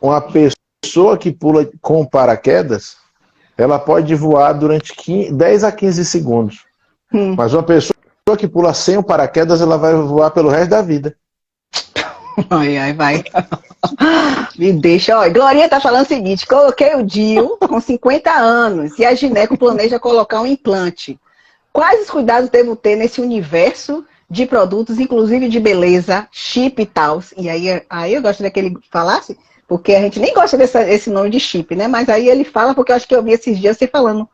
Uma pessoa que pula com paraquedas, ela pode voar durante 10 a 15 segundos. Mas uma pessoa que pula sem o paraquedas, ela vai voar pelo resto da vida. Ai, vai. Me deixa. Ó, Glorinha tá falando o seguinte: coloquei o DIU com 50 anos e a gineco planeja colocar um implante. Quais os cuidados devo ter nesse universo de produtos, inclusive de beleza, chip e tal? E aí eu gosto daquele que falasse, porque a gente nem gosta desse nome de chip, né? Mas aí ele fala, porque eu acho que eu vi esses dias você falando.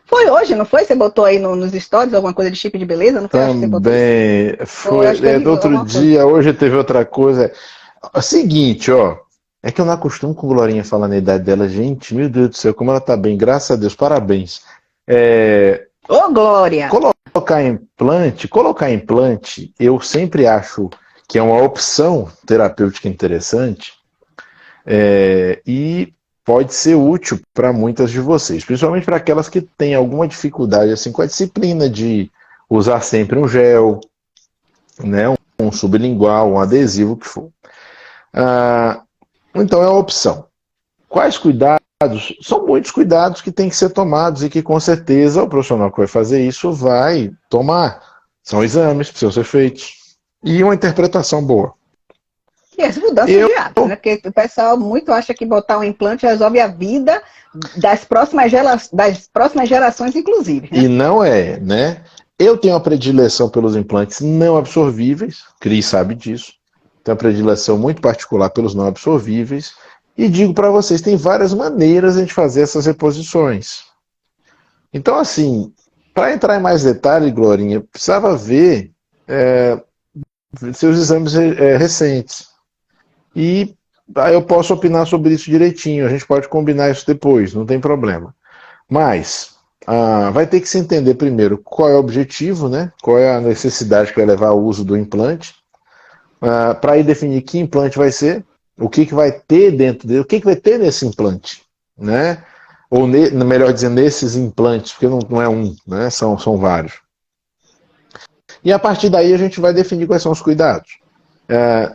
Foi hoje, não foi? Você botou aí nos stories alguma coisa de chip de beleza? Não foi? Também. Foi do outro dia, hoje teve outra coisa. É o seguinte, ó. É que eu não acostumo com Glorinha falar na idade dela. Gente, meu Deus do céu, como ela tá bem. Graças a Deus, parabéns. Ô, Glória! Colocar implante, eu sempre acho que é uma opção terapêutica interessante. E pode ser útil para muitas de vocês, principalmente para aquelas que têm alguma dificuldade assim, com a disciplina de usar sempre um gel, né, um sublingual, um adesivo, o que for. Então é uma opção. Quais cuidados? São muitos cuidados que têm que ser tomados e que com certeza o profissional que vai fazer isso vai tomar. São exames que precisam ser feitos, e uma interpretação boa. E as mudanças de hábito, né? Porque o pessoal muito acha que botar um implante resolve a vida das próximas gerações, inclusive. Né? E não é, né? Eu tenho uma predileção pelos implantes não absorvíveis, Cris sabe disso. Tenho uma predileção muito particular pelos não absorvíveis. E digo para vocês, tem várias maneiras de a gente fazer essas reposições. Então, assim, para entrar em mais detalhe, Glorinha, precisava ver seus exames recentes. E aí eu posso opinar sobre isso direitinho, a gente pode combinar isso depois, não tem problema. Mas vai ter que se entender primeiro qual é o objetivo, né? Qual é a necessidade que vai levar ao uso do implante, para aí definir que implante vai ser, o que vai ter dentro dele, o que vai ter nesse implante, né? Ou, melhor dizendo, nesses implantes, porque não é um, né? São vários. E a partir daí a gente vai definir quais são os cuidados.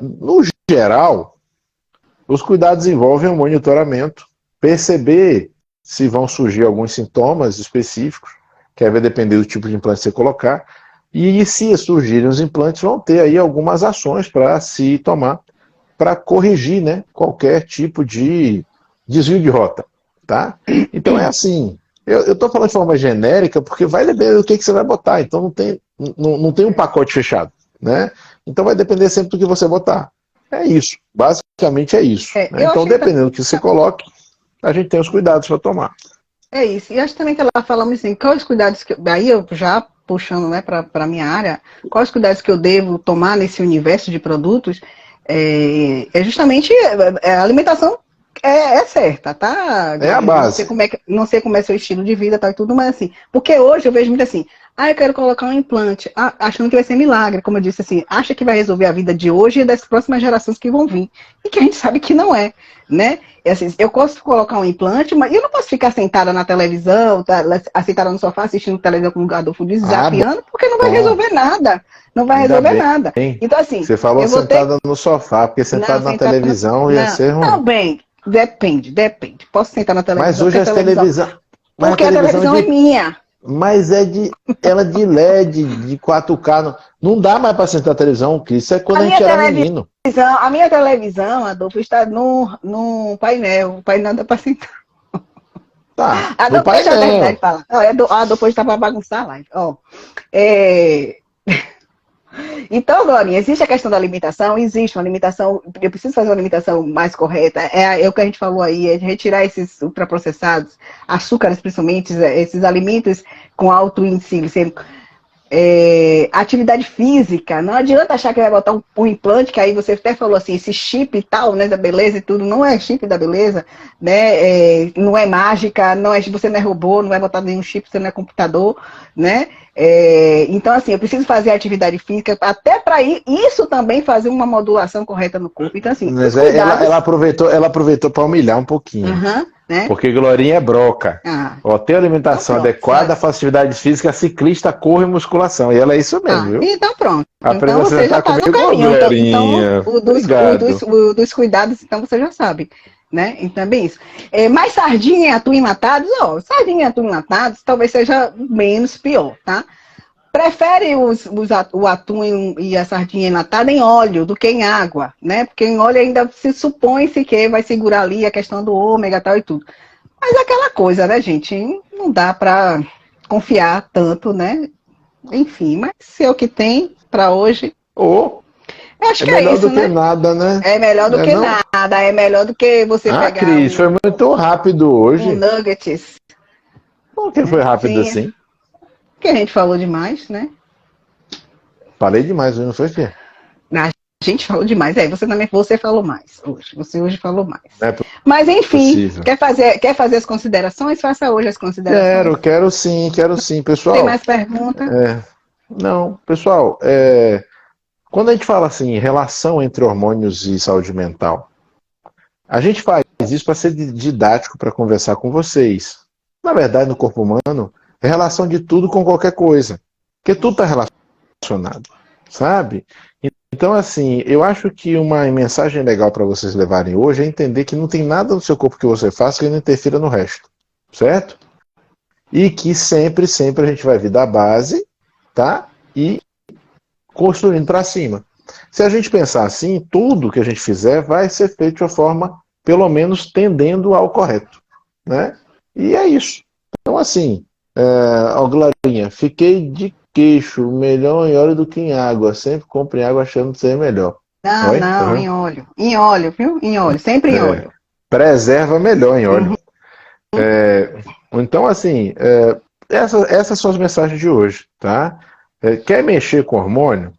No geral, os cuidados envolvem o monitoramento, perceber se vão surgir alguns sintomas específicos, que vai depender do tipo de implante que você colocar, e se surgirem os implantes, vão ter aí algumas ações para se tomar, para corrigir, né, qualquer tipo de desvio de rota. Tá? Então é assim, eu estou falando de forma genérica, porque vai depender do que você vai botar, então não tem um pacote fechado, né? Então vai depender sempre do que você botar. É isso, basicamente é isso. Né? Então, dependendo do que você coloque, a gente tem os cuidados para tomar. É isso. E acho também que ela falamos assim, quais os cuidados que. Daí eu já puxando, né, para a minha área, quais os cuidados que eu devo tomar nesse universo de produtos, é justamente a alimentação é certa, tá? É a base. Não sei como é seu estilo de vida, tal e tudo, mas assim, porque hoje eu vejo muito assim, eu quero colocar um implante, achando que vai ser milagre, como eu disse assim, acha que vai resolver a vida de hoje e das próximas gerações que vão vir, e que a gente sabe que não é, né? E, assim, eu posso colocar um implante, mas eu não posso ficar sentada na televisão, sentada no sofá assistindo televisão com o Adolfo desafiando, porque não vai resolver nada. Não vai resolver nada. Então assim, você falou sentada no sofá, porque sentada na televisão ia ser ruim. Não, bem, depende. Posso sentar na televisão. Mas hoje a televisão. Porque a televisão é minha. Mas ela de LED, de 4K. Não dá mais para sentar na televisão, Cris. Isso é quando a gente era menino. A minha televisão, Adolfo, está no painel. O painel dá para sentar. Tá, no painel. Adolfo está para bagunçar a live. Então, Glorinha, existe a questão da alimentação? Existe uma alimentação, eu preciso fazer uma alimentação mais correta, é o que a gente falou aí, é de retirar esses ultraprocessados, açúcares principalmente, esses alimentos com alto índice glicêmico. Atividade física, não adianta achar que vai botar um implante, que aí você até falou assim, esse chip e tal, né, da beleza e tudo, não é chip da beleza, né, não é mágica, você não é robô, não vai botar nenhum chip, você não é computador, né, então assim, eu preciso fazer atividade física, até para isso também fazer uma modulação correta no corpo, então assim, mas ela aproveitou para humilhar um pouquinho. Né? Porque Glorinha é broca. Ter alimentação adequada, atividade física, ciclista, corre e musculação. E ela é isso mesmo, viu? Então pronto. Então você já está no caminho. Então, dos cuidados, então você já sabe. Né? Então é bem isso. Mas sardinha e atum enlatados, sardinha e atum enlatados talvez seja menos pior, tá? Prefere o atum e a sardinha enlatada em óleo do que em água, né? Porque em óleo ainda se supõe-se que vai segurar ali a questão do ômega e tal e tudo. Mas é aquela coisa, né, gente? Não dá para confiar tanto, né? Enfim, mas se é o que tem para hoje. Acho que é melhor isso, do que nada, né? É melhor do que nada. É melhor do que você pegar. Cris, foi muito rápido hoje. Nuggets. Por que foi rápido assim? Porque a gente falou demais, né? Falei demais, não foi o quê? A gente falou demais. Você falou mais hoje. Você hoje falou mais. Mas enfim, quer fazer as considerações? Faça hoje as considerações. Quero sim, pessoal. Tem mais perguntas? Não, pessoal, quando a gente fala assim, relação entre hormônios e saúde mental, a gente faz isso para ser didático, para conversar com vocês. Na verdade, no corpo humano, é relação de tudo com qualquer coisa. Porque tudo está relacionado, sabe? Então, assim, eu acho que uma mensagem legal para vocês levarem hoje é entender que não tem nada no seu corpo que você faça que não interfira no resto, certo? E que sempre a gente vai vir da base, tá? E construindo para cima. Se a gente pensar assim, tudo que a gente fizer vai ser feito de uma forma, pelo menos, tendendo ao correto, né? E é isso. Então, assim, ó, Glorinha, fiquei de queixo, melhor em óleo do que em água. Sempre compro em água achando ser melhor. Não, Oi? Tá não, vendo? em óleo, viu? Em óleo, sempre em óleo. Preserva melhor em óleo. Uhum. Então, assim, essas são as mensagens de hoje, tá? Quer mexer com hormônio?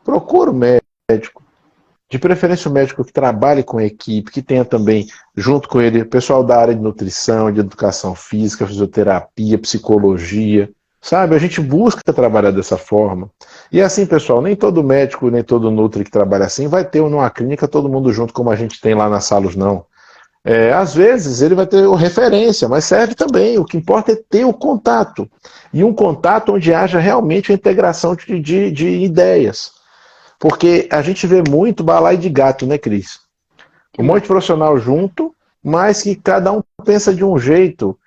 Procura o médico. De preferência o médico que trabalhe com a equipe, que tenha também, junto com ele, pessoal da área de nutrição, de educação física, fisioterapia, psicologia, sabe? A gente busca trabalhar dessa forma. E assim, pessoal, nem todo médico, nem todo nutri que trabalha assim vai ter numa clínica todo mundo junto como a gente tem lá nas salas, não. Às vezes ele vai ter referência, mas serve também. O que importa é ter o contato. E um contato onde haja realmente a integração de ideias. Porque a gente vê muito balaio de gato, né, Cris? Um monte de profissional junto, mas que cada um pensa de um jeito.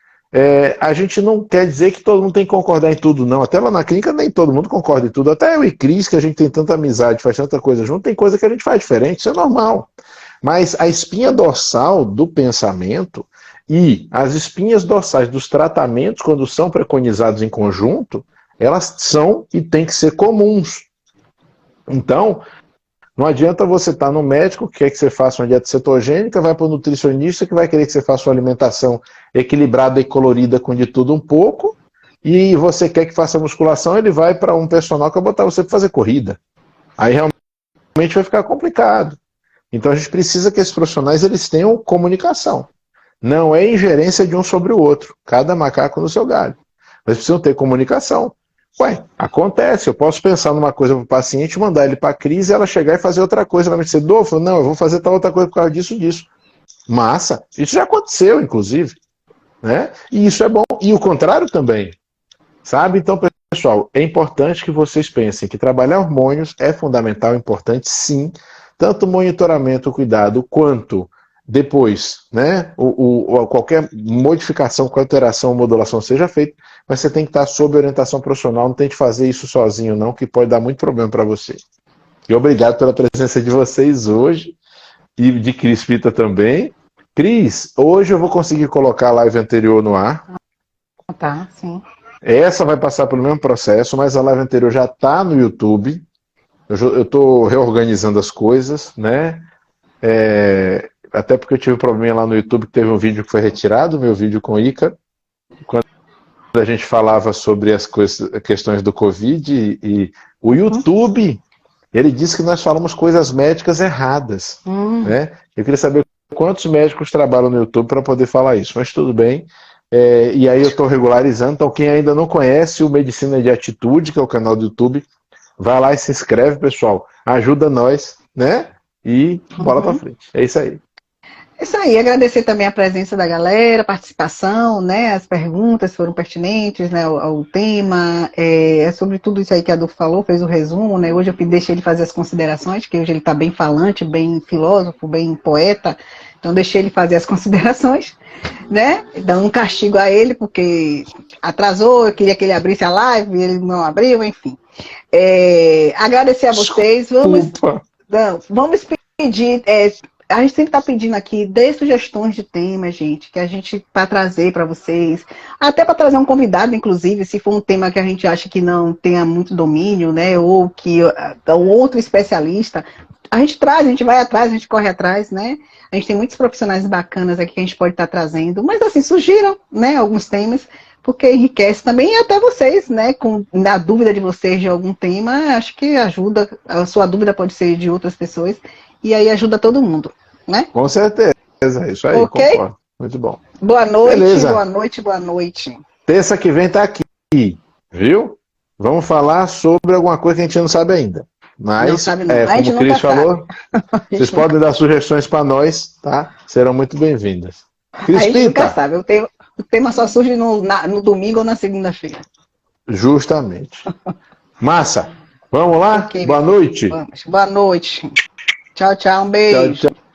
A gente não quer dizer que todo mundo tem que concordar em tudo, não. Até lá na clínica nem todo mundo concorda em tudo. Até eu e Cris, que a gente tem tanta amizade, faz tanta coisa junto, tem coisa que a gente faz diferente, isso é normal. Mas a espinha dorsal do pensamento e as espinhas dorsais dos tratamentos, quando são preconizados em conjunto, elas são e têm que ser comuns. Então, não adianta você estar no médico que quer que você faça uma dieta cetogênica, vai para o nutricionista que vai querer que você faça uma alimentação equilibrada e colorida com de tudo um pouco, e você quer que faça musculação, ele vai para um personal que vai botar você para fazer corrida. Aí realmente vai ficar complicado. Então a gente precisa que esses profissionais eles tenham comunicação. Não é ingerência de um sobre o outro, cada macaco no seu galho. Mas precisam ter comunicação. Ué, acontece, eu posso pensar numa coisa para o paciente, mandar ele para a crise e ela chegar e fazer outra coisa. Ela vai dizer, Dolfo, não, eu vou fazer tal outra coisa por causa disso. Massa, isso já aconteceu, inclusive. Né? E isso é bom. E o contrário também. Sabe? Então, pessoal, é importante que vocês pensem que trabalhar hormônios é fundamental, importante, sim. Tanto o monitoramento, o cuidado, quanto depois, né, qualquer modificação, alteração ou modulação seja feita, mas você tem que estar sob orientação profissional, não tente fazer isso sozinho não, que pode dar muito problema para você. E obrigado pela presença de vocês hoje, e de Cris Pita também. Cris, hoje eu vou conseguir colocar a live anterior no ar. Tá, sim. Essa vai passar pelo mesmo processo, mas a live anterior já está no YouTube. Eu estou reorganizando as coisas, né? Até porque eu tive um problema lá no YouTube, que teve um vídeo que foi retirado, meu vídeo com Ica, quando a gente falava sobre as questões do Covid, e o YouTube, ele disse que nós falamos coisas médicas erradas, né? Eu queria saber quantos médicos trabalham no YouTube para poder falar isso, mas tudo bem. E aí eu estou regularizando, então quem ainda não conhece o Medicina de Atitude, que é o canal do YouTube, vai lá e se inscreve, pessoal. Ajuda nós, né? E bola pra frente. É isso aí. É isso aí. Agradecer também a presença da galera, a participação, né? As perguntas foram pertinentes, né? Ao tema. Sobre tudo isso aí que a Adolfo falou, fez o resumo, né? Hoje eu deixei ele fazer as considerações, que hoje ele está bem falante, bem filósofo, bem poeta. Então deixei ele fazer as considerações, né? Dando um castigo a ele, porque atrasou, eu queria que ele abrisse a live, ele não abriu, enfim. Agradecer a vocês. Vamos pedir. A gente sempre está pedindo aqui, dê sugestões de temas, gente, que a gente para trazer para vocês, até para trazer um convidado, inclusive, se for um tema que a gente acha que não tenha muito domínio, né, ou que um outro especialista, a gente traz, a gente vai atrás, a gente corre atrás, né? A gente tem muitos profissionais bacanas aqui que a gente pode estar trazendo, mas assim, sugiram, né, alguns temas, porque enriquece também, e até vocês, né, na dúvida de vocês de algum tema, acho que ajuda, a sua dúvida pode ser de outras pessoas, e aí ajuda todo mundo, né? Com certeza, isso aí, okay? Concordo. Muito bom. Boa noite, beleza. Boa noite, boa noite. Terça que vem tá aqui, viu? Vamos falar sobre alguma coisa que a gente não sabe ainda. Mas, não sabe, não. Como o Cris falou, vocês podem dar sugestões para nós, tá? Serão muito bem-vindas. A gente nunca sabe, o tema só surge no domingo ou na segunda-feira. Justamente. Massa, vamos lá? Okay, boa noite. Vamos. Boa noite. Tchau, tchau, um beijo. Tchau, tchau.